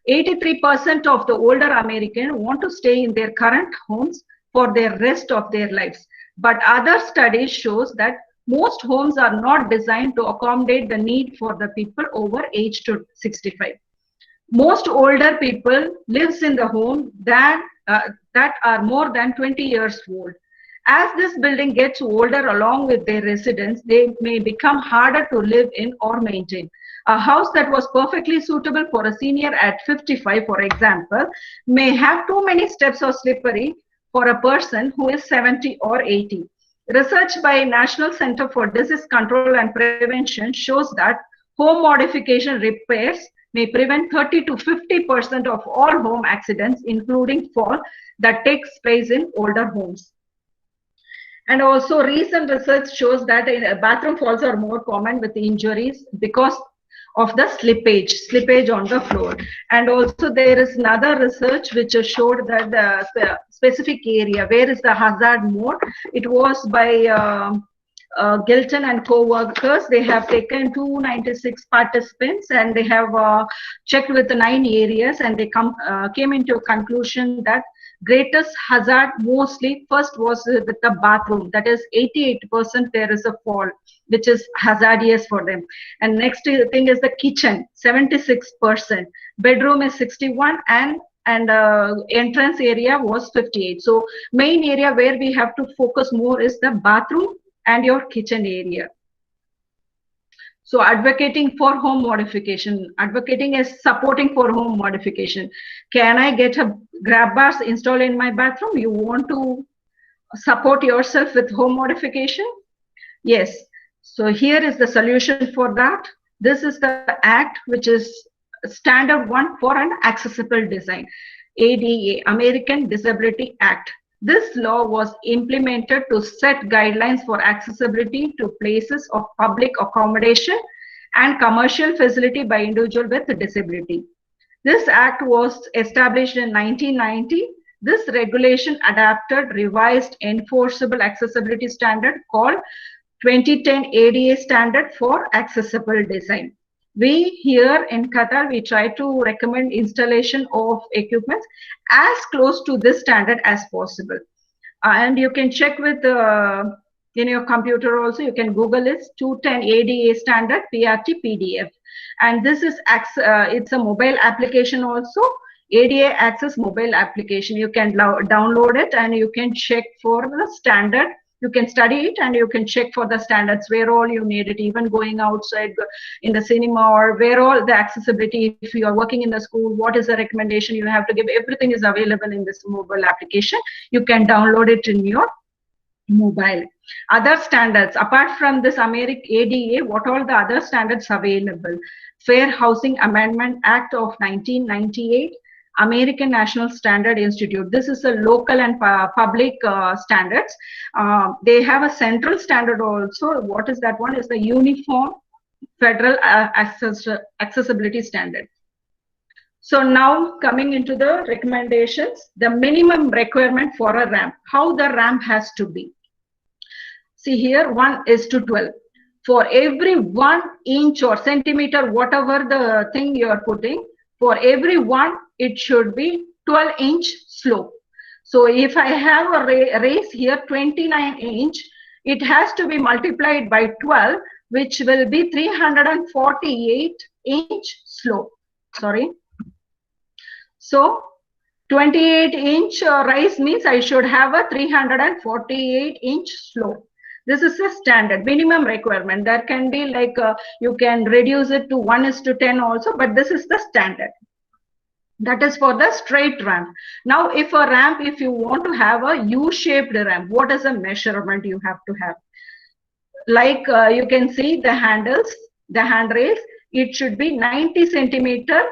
[SPEAKER 1] 83% of the older Americans want to stay in their current homes for the rest of their lives. But other studies shows that most homes are not designed to accommodate the need for the people over age to 65. Most older people lives in the home that are more than 20 years old. As this building gets older along with their residents, they may become harder to live in or maintain. A house that was perfectly suitable for a senior at 55, for example, may have too many steps or slippery for a person who is 70 or 80. Research by National Center for Disease Control and Prevention shows that home modification repairs may prevent 30 to 50% of all home accidents, including fall, that takes place in older homes. And also recent research shows that bathroom falls are more common with injuries because of the slippage on the floor. And also there is another research which showed that the specific area where is the hazard more. It was by Gilton and co-workers. They have taken 296 participants and they have checked with the 9 areas, and they came into a conclusion that greatest hazard mostly first was with the bathroom, that is 88% there is a fall, which is hazardous for them. And next thing is the kitchen, 76%, bedroom is 61%, and and entrance area was 58. So main area where we have to focus more is the bathroom and your kitchen area. So advocating for home modification, advocating is supporting for home modification. Can I get a grab bars installed in my bathroom? You want to support yourself with home modification? Yes. So here is the solution for that. This is the act which is standard one for an accessible design. ADA, American Disability Act. This law was implemented to set guidelines for accessibility to places of public accommodation and commercial facility by individual with disability. This act was established in 1990. This regulation adapted revised enforceable accessibility standard called 2010 ADA standard for accessible design. We here in Qatar, we try to recommend installation of equipment as close to this standard as possible. And you can check with in your computer also, you can Google it, 210 ADA standard PRT PDF. And this is, it's a mobile application also, ADA Access mobile application. You can download it and you can check for the standard. You can study it and you can check for the standards where all you need it, even going outside in the cinema or where all the accessibility, if you are working in the school, what is the recommendation you have to give, everything is available in this mobile application. You can download it in your mobile. Other standards, apart from this American ADA, what all the other standards available? Fair Housing Amendment Act of 1998, American National Standard Institute. This is a local and public standards. They have a central standard also. What is that one? Is the Uniform Federal Accessibility Standard. So now coming into the recommendations, the minimum requirement for a ramp, how the ramp has to be. See here, 1:12. For every 1 inch or centimeter, whatever the thing you are putting, for every 1, it should be 12-inch slope. So if I have a raise here, 29-inch, it has to be multiplied by 12, which will be 348-inch slope. Sorry. So 28-inch rise means I should have a 348-inch slope. This is a standard minimum requirement. There can be like you can reduce it to 1:10 also, but this is the standard. That is for the straight ramp. Now, if a ramp, if you want to have a U-shaped ramp, what is the measurement you have to have? Like you can see the handles, the handrails, it should be 90 centimeter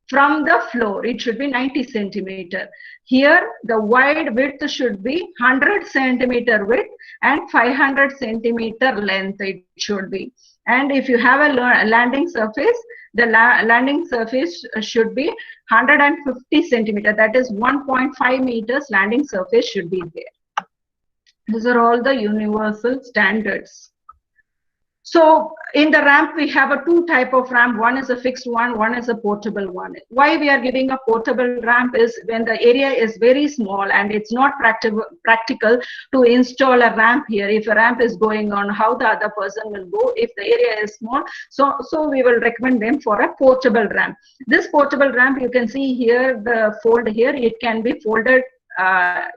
[SPEAKER 1] from the floor. It should be 90 centimeter. Here, the wide width should be 100 centimeter width and 500 centimeter length it should be. And if you have a landing surface, the landing surface should be 150 centimeter. That is 1.5 meters landing surface should be there. These are all the universal standards. So in the ramp, we have a 2 type of ramp. One is a fixed one, one is a portable one. Why we are giving a portable ramp is when the area is very small and it's not practical to install a ramp here. If a ramp is going on, how the other person will go if the area is small. So we will recommend them for a portable ramp. This portable ramp, you can see here, the fold here, it can be folded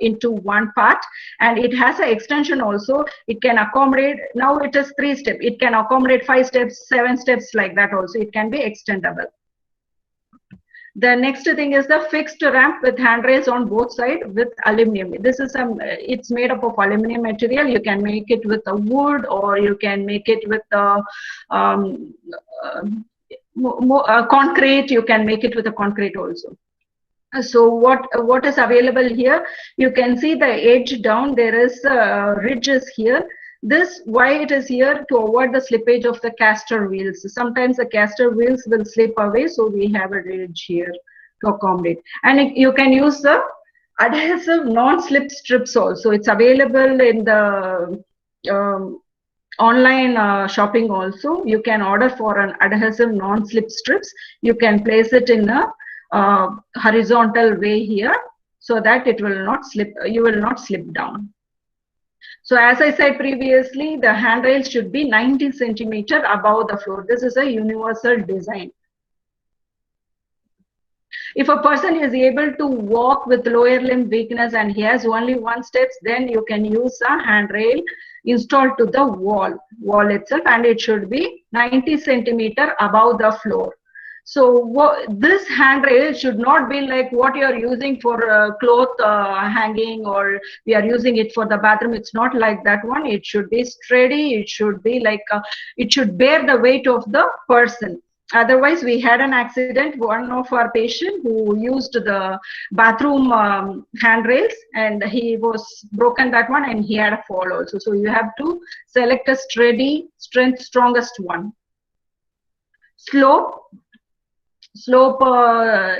[SPEAKER 1] into one part, and it has an extension also. It can accommodate, now it is 3 steps, it can accommodate 5 steps, 7 steps, like that also. It can be extendable. The next thing is the fixed ramp with handrails on both sides with aluminum. This is it's made up of aluminum material. You can make it with a wood, or you can make it with concrete. You can make it with a concrete also. So what is available here? You can see the edge down. There is ridges here. This, why it is here? To avoid the slippage of the caster wheels. Sometimes the caster wheels will slip away, so we have a ridge here to accommodate. And you can use the adhesive non-slip strips also. It's available in the online shopping also. You can order for an adhesive non-slip strips. You can place it in a horizontal way here, so that it will not slip, you will not slip down. So as I said previously, the handrail should be 90 centimeter above the floor. This is a universal design. If a person is able to walk with lower limb weakness and he has only one steps, then you can use a handrail installed to the wall itself, and it should be 90 centimeter above the floor. So this handrail should not be like what you are using for cloth hanging, or we are using it for the bathroom. It's not like that one. It should be steady. It should be like it should bear the weight of the person. Otherwise, we had an accident. One of our patient who used the bathroom handrails, and he was broken that one, and he had a fall also. So you have to select a steady, strongest one. Slope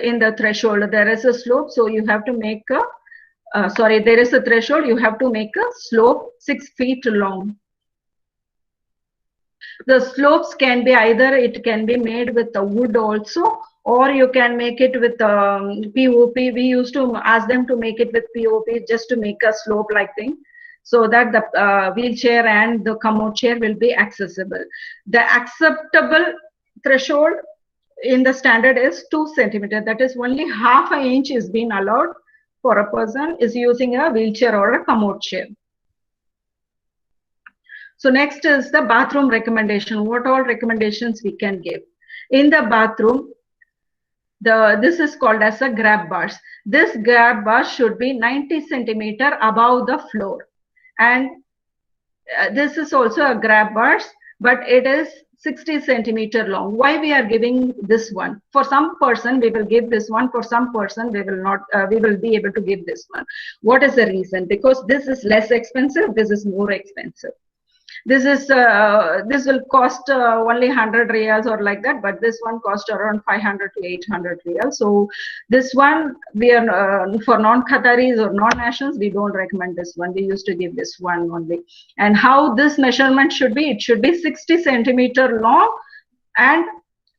[SPEAKER 1] in the threshold, there is a slope, so you have to make a there is a threshold, you have to make a slope 6 feet long. The slopes can be either, it can be made with the wood also, or you can make it with POP. We used to ask them to make it with POP just to make a slope like thing, so that the wheelchair and the commode chair will be accessible. The acceptable threshold in the standard is 2 centimeters. That is only half an inch is being allowed for a person is using a wheelchair or a commode chair. So next is the bathroom recommendation. What all recommendations we can give in the bathroom? This is called as a grab bars. This grab bar should be 90 centimeter above the floor, and this is also a grab bars, but it is 60 centimeter long. Why we are giving this one? For some person we will give this one, for some person we will not, we will be able to give this one. What is the reason? Because this is less expensive, this is more expensive. This is this will cost only 100 riyals or like that, but this one cost around 500 to 800 riyals. So this one we are for non-Qataris or non-nationals, we don't recommend this one. We used to give this one only. And how this measurement should be? It should be 60 centimeter long, and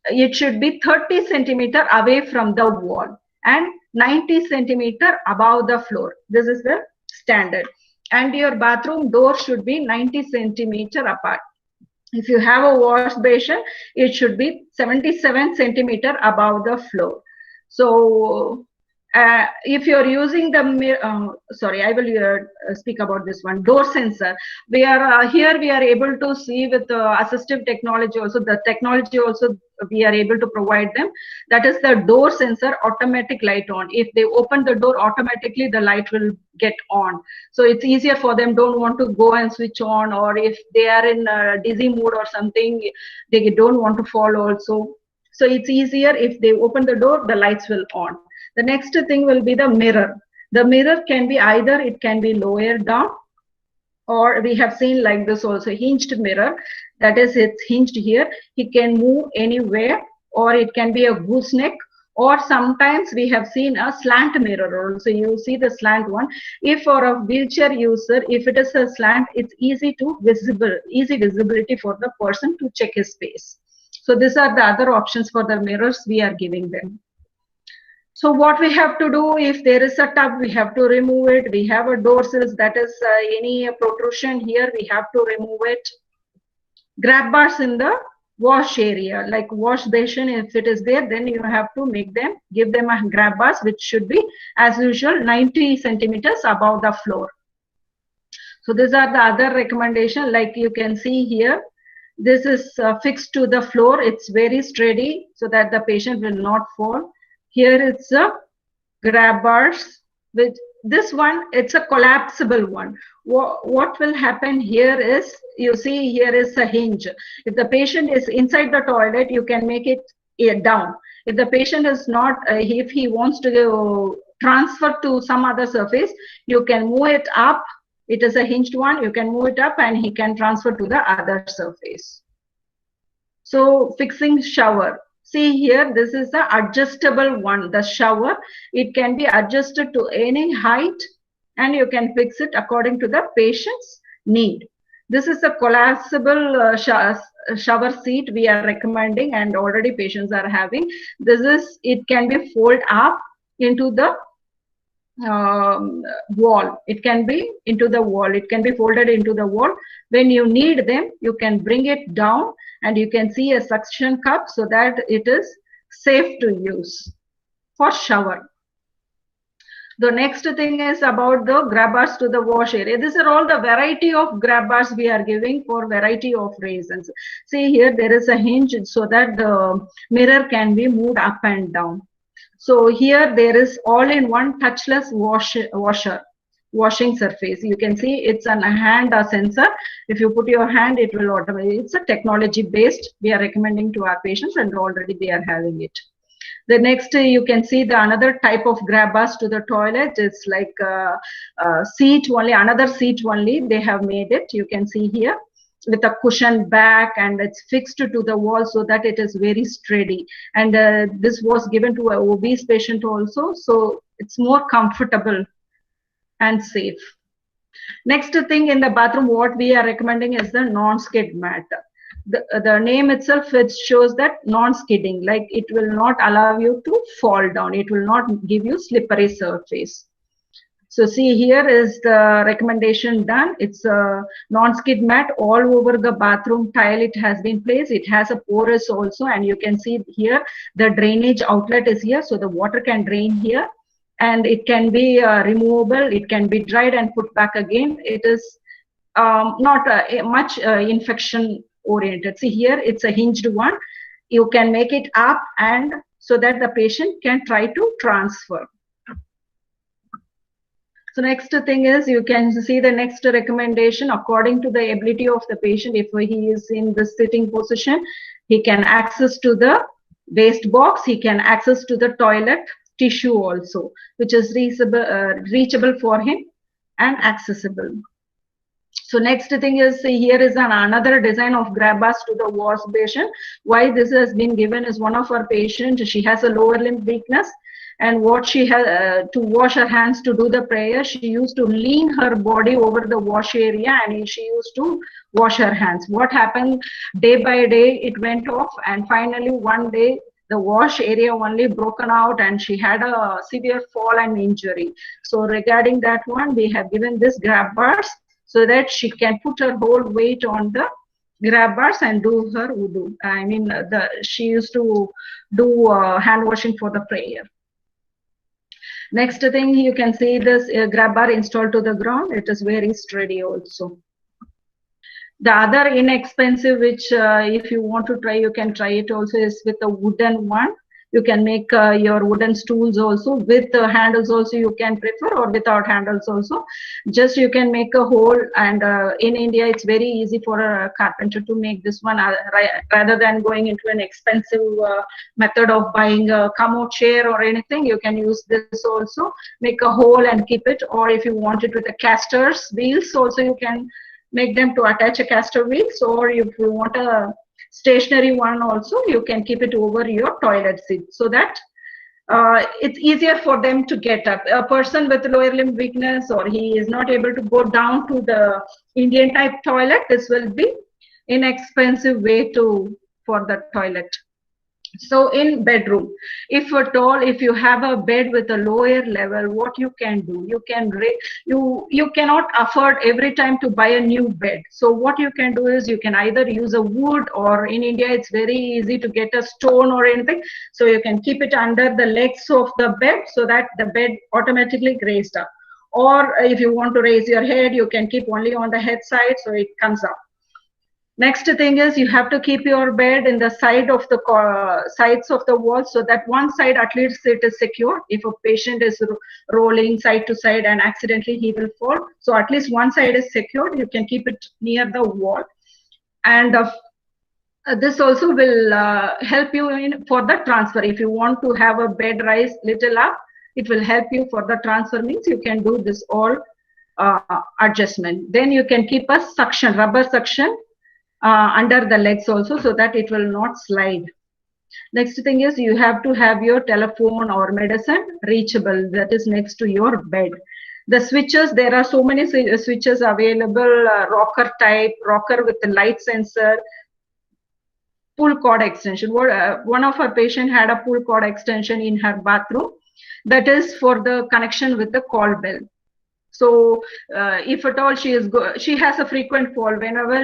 [SPEAKER 1] it should be 30 centimeter away from the wall and 90 centimeter above the floor. This is the standard. And your bathroom door should be 90 centimeter apart. If you have a wash basin, it should be 77 centimeter above the floor. So if you're using the I will speak about this one, door sensor. We are here we are able to see with assistive technology also, the technology also we are able to provide them. That is the door sensor automatic light on. If they open the door, automatically the light will get on. So it's easier for them, don't want to go and switch on, or if they are in dizzy mood or something, they don't want to fall also. So it's easier if they open the door, the lights will on. The next thing will be the mirror. The mirror can be either, it can be lower down, or we have seen like this also, hinged mirror. That is, it's hinged here. It can move anywhere, or it can be a gooseneck, or sometimes we have seen a slant mirror also. You see the slant one. If for a wheelchair user, if it is a slant, it's easy visibility for the person to check his face. So these are the other options for the mirrors we are giving them. So what we have to do, if there is a tub, we have to remove it. We have a door sills, that is any protrusion here, we have to remove it. Grab bars in the wash area, like wash basin, if it is there, then you have to make them, give them a grab bars, which should be as usual 90 centimeters above the floor. So these are the other recommendation. Like you can see here, this is fixed to the floor. It's very steady so that the patient will not fall. Here it's a grab bars. With this one, it's a collapsible one. What will happen here is, you see here is a hinge. If the patient is inside the toilet, you can make it down. If the patient is not, if he wants to transfer to some other surface, you can move it up. It is a hinged one. You can move it up and he can transfer to the other surface. So fixing shower. See here, this is the adjustable one, the shower. It can be adjusted to any height and you can fix it according to the patient's need. This is a collapsible shower seat we are recommending, and already patients are having. This is, it can be folded up into the wall. It can be into the wall. It can be folded into the wall. When you need them, you can bring it down and you can see a suction cup so that it is safe to use. for shower. The next thing is about the grab bars to the wash area. These are all the variety of grab bars we are giving for variety of reasons. See here, there is a hinge so that the mirror can be moved up and down. So here there is all-in-one touchless washing surface. You can see it's a hand sensor. If you put your hand, it will automatically. It's a technology based. We are recommending to our patients, and already they are having it. The next, you can see the another type of grab bars to the toilet. It's like seat only, another seat only. They have made it. You can see here with a cushion back, and it's fixed to the wall so that it is very sturdy. And this was given to an obese patient also, so it's more comfortable and safe. Next thing in the bathroom, what we are recommending is the non-skid mat. The name itself, it shows that non-skidding, like it will not allow you to fall down. It will not give you slippery surface. So see, here is the recommendation done. It's a non-skid mat all over the bathroom tile. It has been placed. It has a porous also, and you can see here the drainage outlet is here, so the water can drain here, and it can be removable. It can be dried and put back again. It is not much infection oriented. See here, it's a hinged one. You can make it up, and so that the patient can try to transfer. So next thing is, you can see the next recommendation according to the ability of the patient. If he is in the sitting position, he can access to the waste box. He can access to the toilet tissue also, which is reachable for him and accessible. So next thing is, here is another design of grab bars to the wash basin. Why this has been given is, one of our patients, she has a lower limb weakness, and what she has to wash her hands to do the prayer, she used to lean her body over the wash area, and she used to wash her hands. What happened, day by day it went off, and finally one day the wash area only broken out, and she had a severe fall and injury. So regarding that one, we have given this grab bars so that she can put her whole weight on the grab bars and do her wudu. I mean, she used to do hand washing for the prayer. Next thing, you can see this grab bar installed to the ground. It is very sturdy also. The other inexpensive, which if you want to try, you can try it also, is with a wooden one. You can make your wooden stools also with handles also, you can prefer, or without handles also. Just you can make a hole, and in India it's very easy for a carpenter to make this one, rather than going into an expensive method of buying a commode chair or anything. You can use this also, make a hole and keep it. Or if you want it with the casters wheels also, you can make them to attach a caster wheels. Or if you want a stationary one also, you can keep it over your toilet seat, so that it's easier for them to get up. A person with lower limb weakness, or he is not able to go down to the Indian type toilet, this will be inexpensive way for the toilet. So in bedroom, if at all, if you have a bed with a lower level, what you can do, you cannot afford every time to buy a new bed. So what you can do is, you can either use a wood, or in India it's very easy to get a stone or anything. So you can keep it under the legs of the bed, so that the bed automatically raised up. Or if you want to raise your head, you can keep only on the head side, so it comes up. Next thing is, you have to keep your bed in the side of the sides of the wall, so that one side at least it is secure. If a patient is rolling side to side and accidentally he will fall, so at least one side is secured. You can keep it near the wall, and this also will help you for the transfer. If you want to have a bed rise little up, it will help you for the transfer. Means you can do this all adjustment. Then you can keep a suction, rubber suction under the legs also, so that it will not slide. Next thing is, you have to have your telephone or medicine reachable, that is next to your bed. The switches, there are so many switches available, rocker type, rocker with the light sensor, pull cord extension. One of our patient had a pull cord extension in her bathroom, that is for the connection with the call bell. So if at all she has a frequent fall. Whenever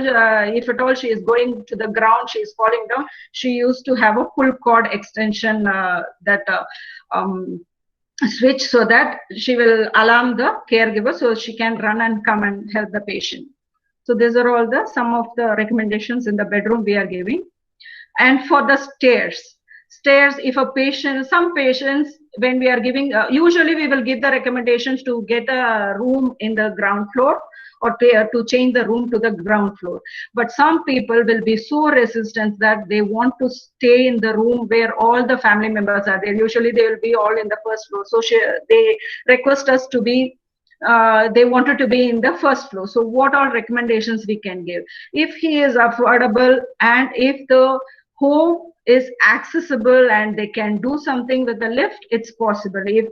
[SPEAKER 1] if at all she is going to the ground, she is falling down. She used to have a pull cord extension that switch, so that she will alarm the caregiver so she can run and come and help the patient. So these are all the some of the recommendations in the bedroom we are giving. And for the stairs, if a patient, some patients, when we are giving, usually we will give the recommendations to get a room in the ground floor, or to change the room to the ground floor. But some people will be so resistant that they want to stay in the room where all the family members are there. Usually they will be all in the first floor. So they request us to be, they wanted to be in the first floor. So what are recommendations we can give? If he is affordable and if the home is accessible and they can do something with the lift, it's possible. If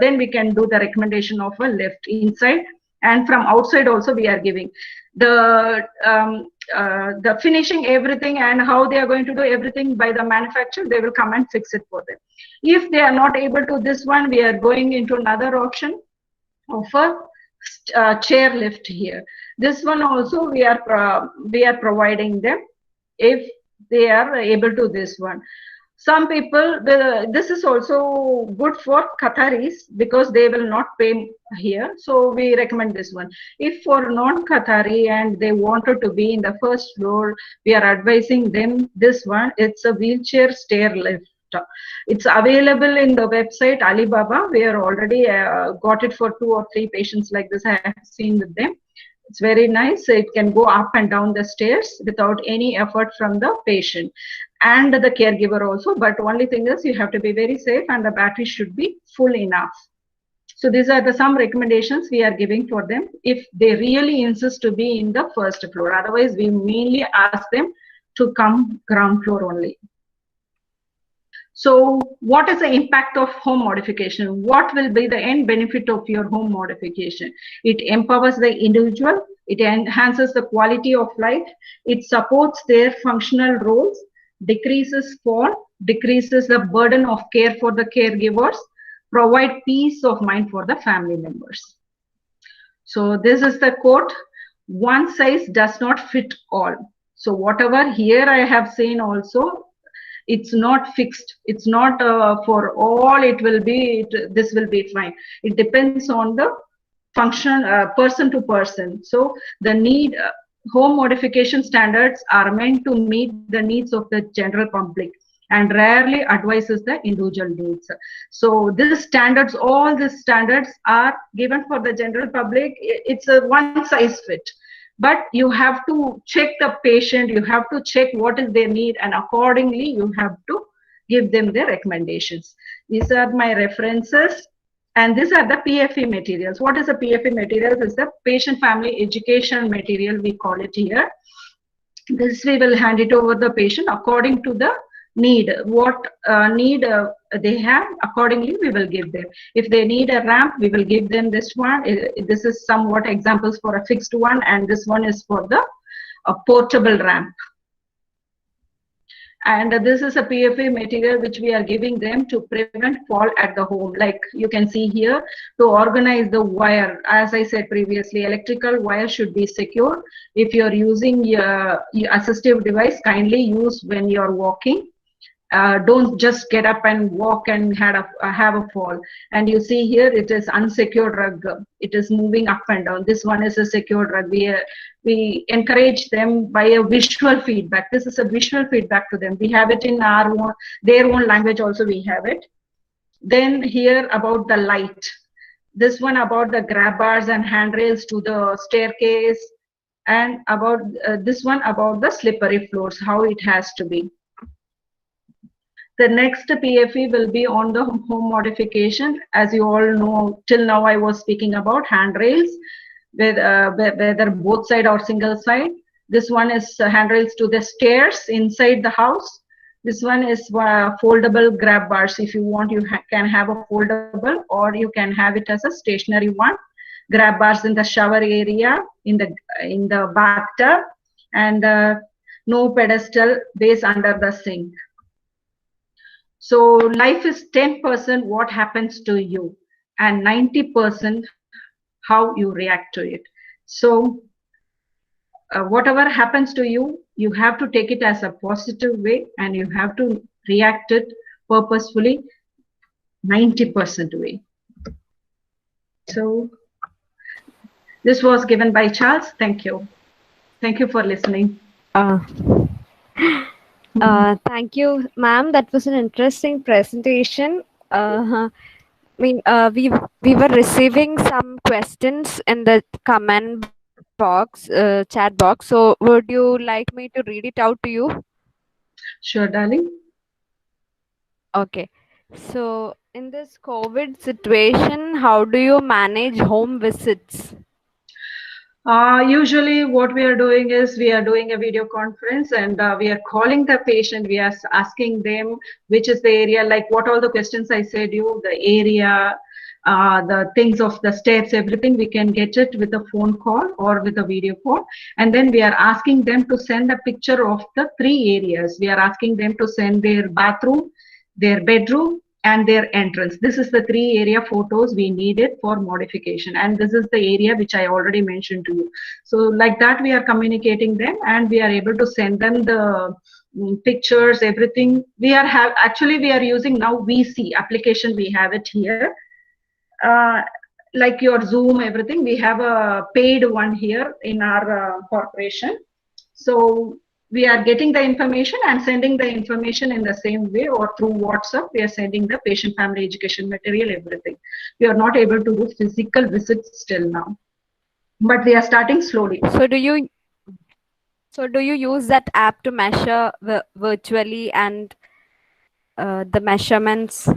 [SPEAKER 1] then we can do the recommendation of a lift inside, and from outside also we are giving the finishing everything, and how they are going to do everything by the manufacturer. They will come and fix it for them. If they are not able to this one, we are going into another option of a chair lift here. This one also we are providing them if they are able to this one. Some people, this is also good for Qataris because they will not pay here. So we recommend this one. If for non-Qatari and they wanted to be in the first floor, we are advising them this one. It's a wheelchair stair lift. It's available in the website Alibaba. We are already got it for 2 or 3 patients like this. I have seen with them. It's very nice. It can go up and down the stairs without any effort from the patient and the caregiver also. But only thing is you have to be very safe and the battery should be full enough. So these are the some recommendations we are giving for them if they really insist to be in the first floor. Otherwise, we mainly ask them to come ground floor only. So what is the impact of home modification? What will be the end benefit of your home modification? It empowers the individual. It enhances the quality of life. It supports their functional roles, decreases fall, decreases the burden of care for the caregivers, provide peace of mind for the family members. So this is the quote, one size does not fit all. So whatever here I have seen also, it's not fixed. It's not for all. It will be. This will be fine. It depends on the function, person to person. So the need, home modification standards are meant to meet the needs of the general public and rarely advises the individual needs. So these standards, all these standards are given for the general public. It's a one size fit. But you have to check the patient, you have to check what is their need, and accordingly you have to give them the recommendations. These are my references, and these are the PFE materials. What is the PFE materials? Is the patient family education material, we call it here. This we will hand it over the patient according to the need, what need they have, accordingly we will give them. If they need a ramp, we will give them this one. This is somewhat examples for a fixed one, and this one is for the portable ramp. And this is a PFA material which we are giving them to prevent fall at the home. Like you can see here, to organize the wire. As I said previously, electrical wire should be secure. If you're using your assistive device, kindly use when you're walking. Don't just get up and walk and have a fall. And you see here, it is unsecured rug. It is moving up and down. This one is a secured rug. We encourage them by a visual feedback. This is a visual feedback to them. We have it in their own language also we have it. Then here about the light. This one about the grab bars and handrails to the staircase. And about this one about the slippery floors, how it has to be. The next PFE will be on the home modification. As you all know, till now I was speaking about handrails, whether both side or single side. This one is handrails to the stairs inside the house. This one is foldable grab bars. If you want, you can have a foldable, or you can have it as a stationary one. Grab bars in the shower area, in the bathtub, and no pedestal base under the sink. So life is 10% what happens to you, and 90% how you react to it. So whatever happens to you, you have to take it as a positive way and you have to react it purposefully 90% way. So this was given by Charles. Thank you. Thank you for listening.
[SPEAKER 2] Thank you, ma'am. That was an interesting presentation. We were receiving some questions in the comment box, chat box. So, would you like me to read it out to you?
[SPEAKER 1] Sure, darling.
[SPEAKER 2] Okay. So, in this COVID situation, how do you manage home visits?
[SPEAKER 1] Usually what we are doing is we are doing a video conference and we are calling the patient. We are asking them which is the area, like what all the questions I said you, the area, the things of the steps, everything we can get it with a phone call or with a video call. And then we are asking them to send a picture of the 3 areas. We are asking them to send their bathroom, their bedroom, and their entrance. This is the 3 area photos we needed for modification. And this is the area which I already mentioned to you. So like that, we are communicating them and we are able to send them the pictures, everything. We are using now VC application. We have it here. Like your Zoom, everything. We have a paid one here in our corporation. So we are getting the information and sending the information in the same way, or through WhatsApp, we are sending the patient family education material, everything. We are not able to do physical visits still now, but we are starting slowly.
[SPEAKER 2] So do you use that app to measure virtually and the measurements?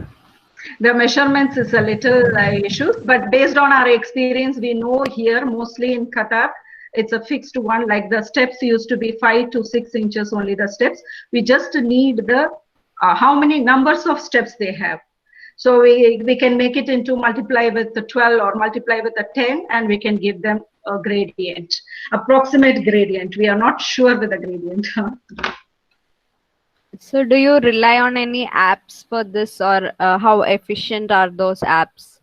[SPEAKER 1] The measurements is a little issue, but based on our experience, we know here mostly in Qatar, it's a fixed one. Like the steps used to be 5 to 6 inches only the steps. We just need the how many numbers of steps they have. So we can make it into multiply with the 12 or multiply with the 10, and we can give them a gradient, approximate gradient. We are not sure with the gradient.
[SPEAKER 2] So do you rely on any apps for this, or how efficient are those apps?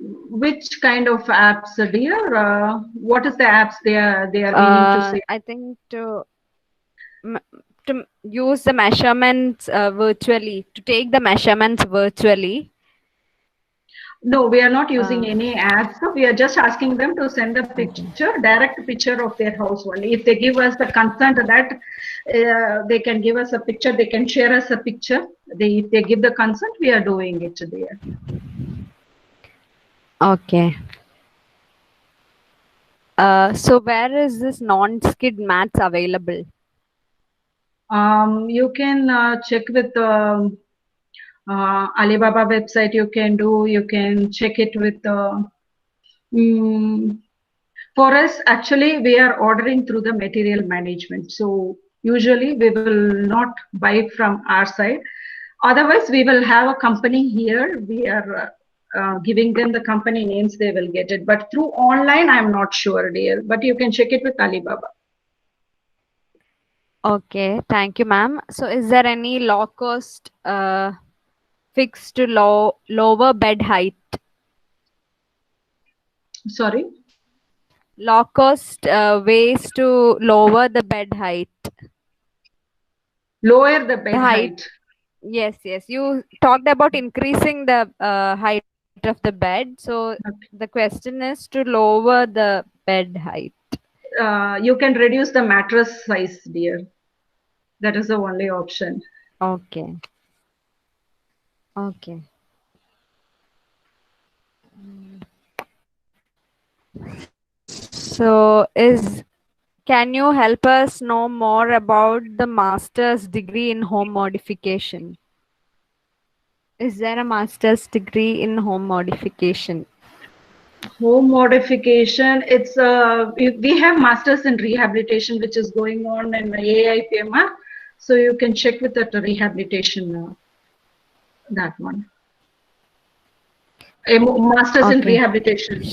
[SPEAKER 1] Which kind of apps, dear? What is the apps they are meaning to say?
[SPEAKER 2] I think to use the measurements virtually, to take the measurements virtually.
[SPEAKER 1] No, we are not using any ads. So we are just asking them to send a picture, direct picture of their house only. If they give us the consent that they can give us a picture, they can share us a picture. If they give the consent, we are doing it there.
[SPEAKER 2] Okay. So where is this non-skid mats available?
[SPEAKER 1] You can check with the Alibaba website. You can check it with the. For us, actually, we are ordering through the material management. So usually we will not buy from our side. Otherwise, we will have a company here. We are giving them the company names, they will get it. But through online, I'm not sure, dear. But you can check it with Alibaba.
[SPEAKER 2] Okay, thank you, ma'am. So is there any low cost fixed to lower bed height?
[SPEAKER 1] Sorry?
[SPEAKER 2] Low cost ways to lower the bed height.
[SPEAKER 1] Lower the bed height.
[SPEAKER 2] Yes. You talked about increasing the height of the bed. So the question is to lower the bed height.
[SPEAKER 1] You can reduce the mattress size, dear. That is the only option.
[SPEAKER 2] Okay. So can you help us know more about the master's degree in home modification? Is there a master's degree in home modification?
[SPEAKER 1] Home modification, it's we have masters in rehabilitation, which is going on in AIPMR. So you can check with that rehabilitation, that one. A masters in rehabilitation.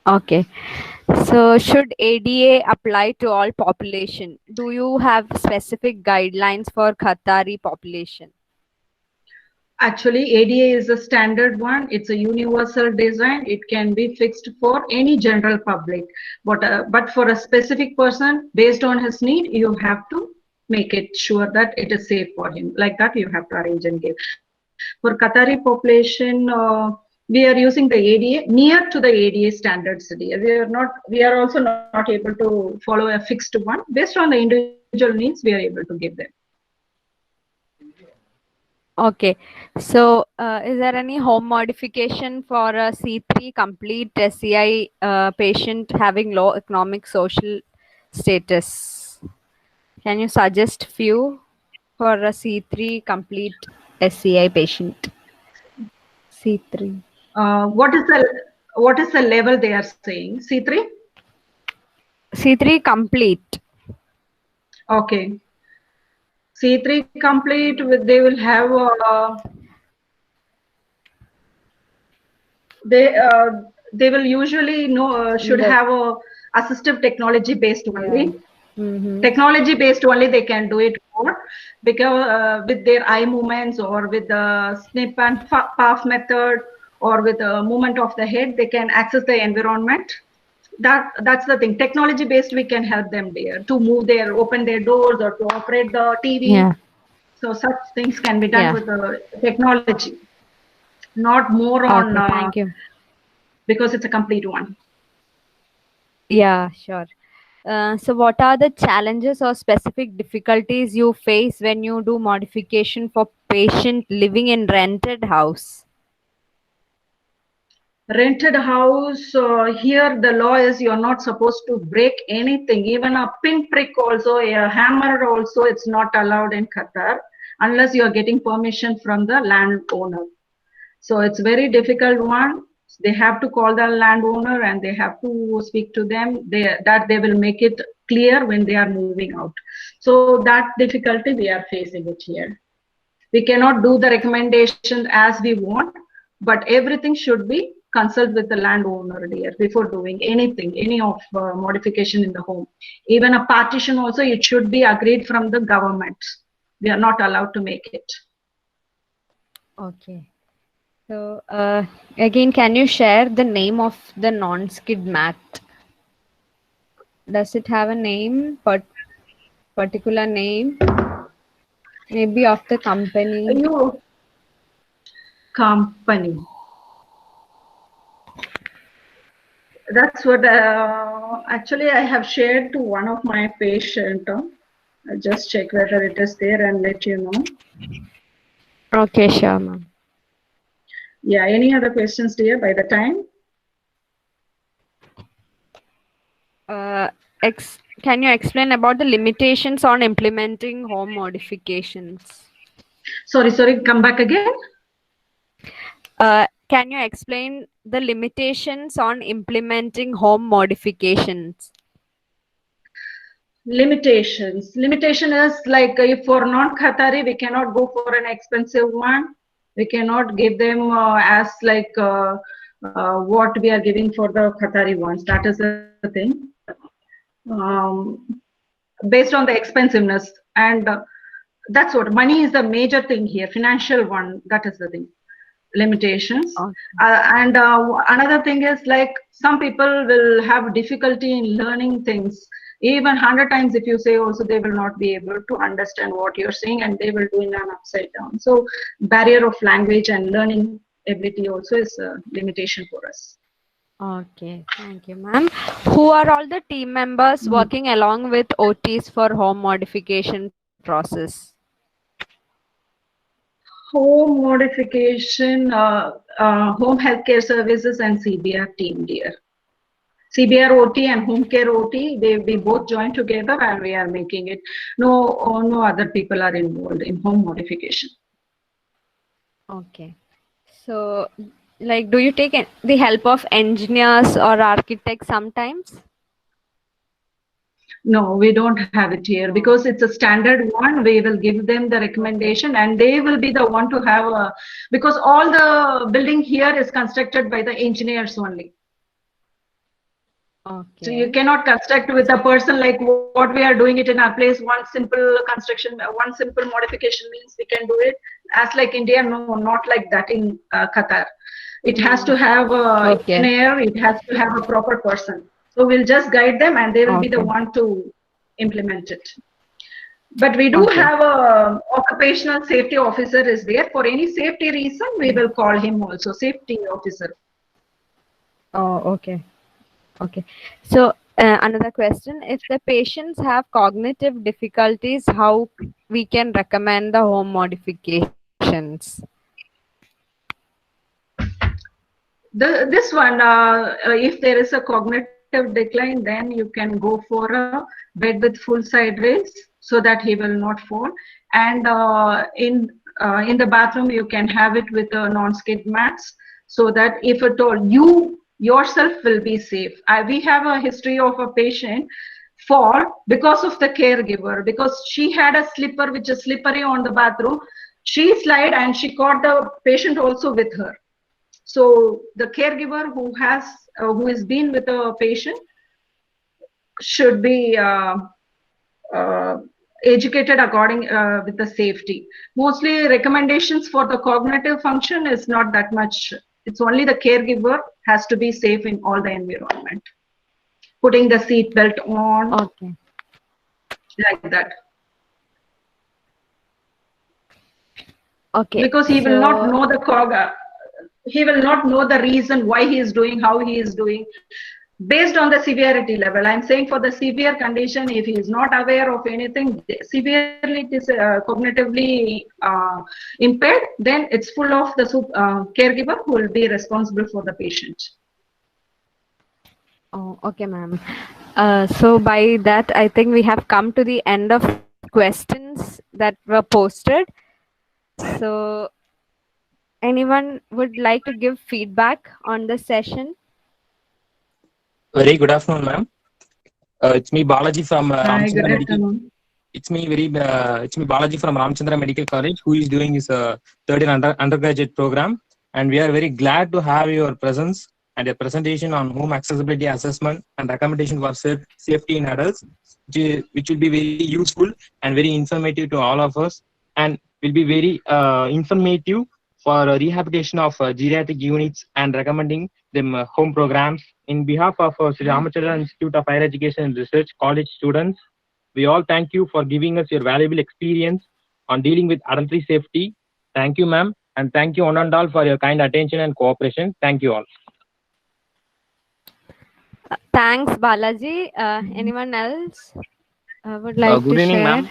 [SPEAKER 2] Okay. So should ADA apply to all population? Do you have specific guidelines for Qatari population?
[SPEAKER 1] Actually, ADA is a standard one. It's a universal design. It can be fixed for any general public. But for a specific person, based on his need, you have to make it sure that it is safe for him. Like that, you have to arrange and give. For Qatari population, we are using the ADA near to the ADA standards. We are also not able to follow a fixed one. Based on the individual needs, we are able to give them.
[SPEAKER 2] Okay, so is there any home modification for a C3 complete SCI patient having low economic social status? Can you suggest few for a C3 complete SCI patient? C3.
[SPEAKER 1] What is the level they are saying? C3?
[SPEAKER 2] C3 complete.
[SPEAKER 1] Okay. C3 complete with they will have they will usually should have a assistive technology based only.
[SPEAKER 2] Mm-hmm.
[SPEAKER 1] Technology based only they can do it more because with their eye movements or with the snip and puff method or with the movement of the head they can access the environment. That's the thing. Technology based we can help them there to open their doors or to operate the TV.
[SPEAKER 2] Yeah.
[SPEAKER 1] So such things can be done with the technology, not more on
[SPEAKER 2] Thank you.
[SPEAKER 1] because it's a complete one.
[SPEAKER 2] Yeah, sure. So what are the challenges or specific difficulties you face when you do modification for patient living in rented house?
[SPEAKER 1] Rented house, here the law is you're not supposed to break anything, even a pinprick also, a hammer also, it's not allowed in Qatar unless you're getting permission from the landowner. So it's very difficult one. They have to call the landowner and they have to speak to them. That they will make it clear when they are moving out. So that difficulty we are facing it here. We cannot do the recommendation as we want, but everything should be consult with the landowner dear before doing anything, any of modification in the home. Even a partition also, it should be agreed from the government. We are not allowed to make it.
[SPEAKER 2] Okay. So again, can you share the name of the non-skid mat? Does it have a name, particular name? Maybe of the company.
[SPEAKER 1] Company. That's what actually I have shared to one of my patient. I'll just check whether it is there and let you know.
[SPEAKER 2] Okay, sure, ma'am.
[SPEAKER 1] Yeah, any other questions, dear, by the time?
[SPEAKER 2] Can you explain about the limitations on implementing home modifications?
[SPEAKER 1] Sorry, come back again.
[SPEAKER 2] Can you explain the limitations on implementing home modifications?
[SPEAKER 1] Limitation is like if for non-Qatari, we cannot go for an expensive one. We cannot give them as like what we are giving for the Qatari ones. That is the thing. Based on the expensiveness, and that's what money is the major thing here. Financial one, that is the thing. Limitations. And another thing is like some people will have difficulty in learning things. Even 100 times if you say also, they will not be able to understand what you're saying and they will do in an upside down. So barrier of language and learning ability also is a limitation for us.
[SPEAKER 2] Okay, thank you, ma'am. Who are all the team members working along with OTs for home modification process?
[SPEAKER 1] Home modification, home healthcare services and CBR team, dear. CBR OT and home care OT, we both join together and we are making it. No other people are involved in home modification.
[SPEAKER 2] Okay. So, like, do you take the help of engineers or architects sometimes?
[SPEAKER 1] No, we don't have it here because it's a standard one. We will give them the recommendation and they will be the one to have because all the building here is constructed by the engineers only. So you
[SPEAKER 2] Okay.
[SPEAKER 1] cannot construct with a person like what we are doing it in our place. One simple construction, one simple modification means we can do it. As like India, no, not like that in Qatar. It has to have a
[SPEAKER 2] Okay.
[SPEAKER 1] engineer. It has to have a proper person. So we'll just guide them, and they will be the
[SPEAKER 2] Okay.
[SPEAKER 1] one to implement it. But we do
[SPEAKER 2] Okay.
[SPEAKER 1] have a occupational safety officer is there. For any safety reason, we will call him also safety officer.
[SPEAKER 2] Oh, okay. Okay. So another question: if the patients have cognitive difficulties, how we can recommend the home modifications?
[SPEAKER 1] This one, if there is a cognitive decline, then you can go for a bed with full side rails so that he will not fall. And in the bathroom, you can have it with non-skid mats so that if at all you yourself will be safe. We have a history of a patient fall because of the caregiver, because she had a slipper which is slippery on the bathroom. She slid and she caught the patient also with her. So the caregiver who has been with a patient should be uh, educated according with the safety. Mostly recommendations for the cognitive function is not that much. It's only the caregiver has to be safe in all the environment. Putting the seat belt on,
[SPEAKER 2] Okay.
[SPEAKER 1] like that.
[SPEAKER 2] Okay.
[SPEAKER 1] Because he will not
[SPEAKER 2] So
[SPEAKER 1] know he will not know the reason why he is doing, how he is doing, based on the severity level. I'm saying for the severe condition, if he is not aware of anything, severely it is cognitively impaired, then it's full of the caregiver who will be responsible for the patient.
[SPEAKER 2] oh, okay, ma'am. So by that, I think we have come to the end of questions that were posted. So anyone would like to give feedback on the session?
[SPEAKER 3] Very good afternoon, ma'am. It's me Balaji from
[SPEAKER 1] Hi, good
[SPEAKER 3] Ramchandra Medical.
[SPEAKER 1] afternoon.
[SPEAKER 3] It's me Balaji from Ramchandra Medical College, who is doing his third year undergraduate program, and we are very glad to have your presence and your presentation on home accessibility assessment and recommendation for safety in adults, which will be very useful and very informative to all of us, and will be very informative for rehabilitation of geriatric units and recommending them home programs. In behalf of Sri Ramachandra Institute of Higher Education and Research college students, we all thank you for giving us your valuable experience on dealing with adultery safety. Thank you, ma'am, and thank you one and all for your kind attention and cooperation. Thank you all.
[SPEAKER 2] Thanks, Balaji. Anyone else would like
[SPEAKER 4] Good
[SPEAKER 2] to
[SPEAKER 4] evening,
[SPEAKER 2] share?
[SPEAKER 4] ma'am.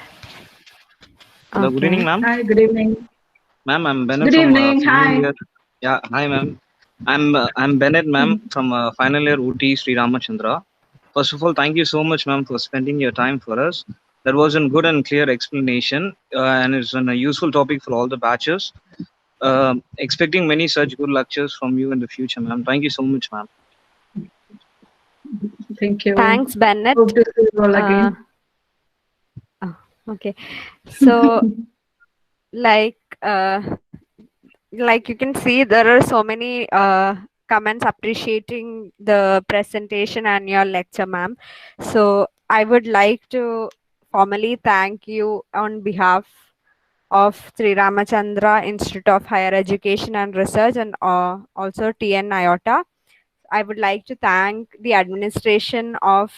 [SPEAKER 4] Hello, good evening,
[SPEAKER 2] Okay.
[SPEAKER 4] ma'am.
[SPEAKER 1] Hi, good evening.
[SPEAKER 4] Ma'am, I'm Bennett
[SPEAKER 1] Good
[SPEAKER 4] from
[SPEAKER 1] evening.
[SPEAKER 4] final
[SPEAKER 1] Hi.
[SPEAKER 4] year. Yeah, hi, ma'am. I'm Bennett, ma'am, from final year Uti Sri Ramachandra. First of all, thank you so much, ma'am, for spending your time for us. That was a good and clear explanation, and it's a useful topic for all the batches. Expecting many such good lectures from you in the future, ma'am. Thank you so much, ma'am.
[SPEAKER 1] Thank you.
[SPEAKER 2] Thanks, Bennett.
[SPEAKER 1] Hope to see you all again.
[SPEAKER 2] Oh, okay. So, like, like you can see, there are so many comments appreciating the presentation and your lecture, ma'am. So, I would like to formally thank you on behalf of Sri Ramachandra Institute of Higher Education and Research and also TN IOTA. I would like to thank the administration of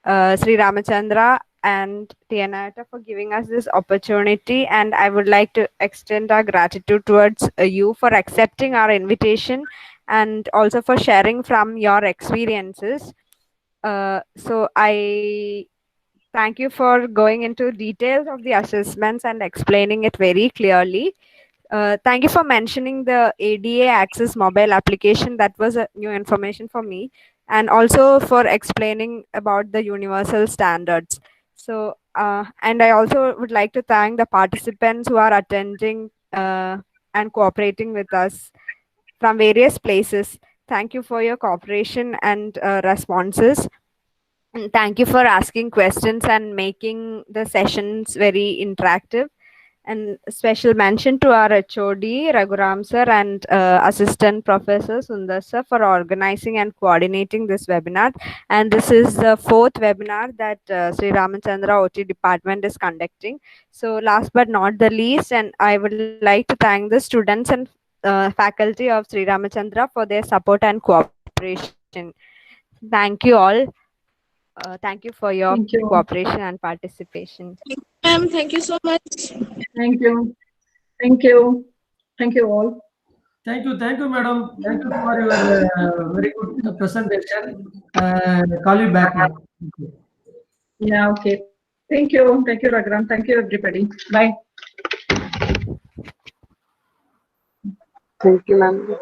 [SPEAKER 2] Sri Ramachandra and TN IOTA for giving us this opportunity, and I would like to extend our gratitude towards you for accepting our invitation and also for sharing from your experiences. So I thank you for going into details of the assessments and explaining it very clearly. Thank you for mentioning the ADA Access mobile application. That was a new information for me, and also for explaining about the universal standards. So, and I also would like to thank the participants who are attending and cooperating with us from various places. Thank you for your cooperation and responses. And thank you for asking questions and making the sessions very interactive. And special mention to our HOD, Raghuram sir, and Assistant Professor Sundar sir for organizing and coordinating this webinar. And this is the 4th webinar that Sri Ramachandra OT department is conducting. So last but not the least, and I would like to thank the students and faculty of Sri Ramachandra for their support and cooperation. Thank you all. Thank you for your
[SPEAKER 1] Thank you.
[SPEAKER 2] cooperation and participation.
[SPEAKER 5] Ma'am, thank you so much.
[SPEAKER 1] Thank you. Thank you. Thank you all.
[SPEAKER 6] Thank you, madam. Thank you for your very good presentation. Call you back now.
[SPEAKER 1] Yeah, okay. Thank you. Thank you, Raghuram. Thank you, everybody. Bye.
[SPEAKER 7] Thank you, ma'am.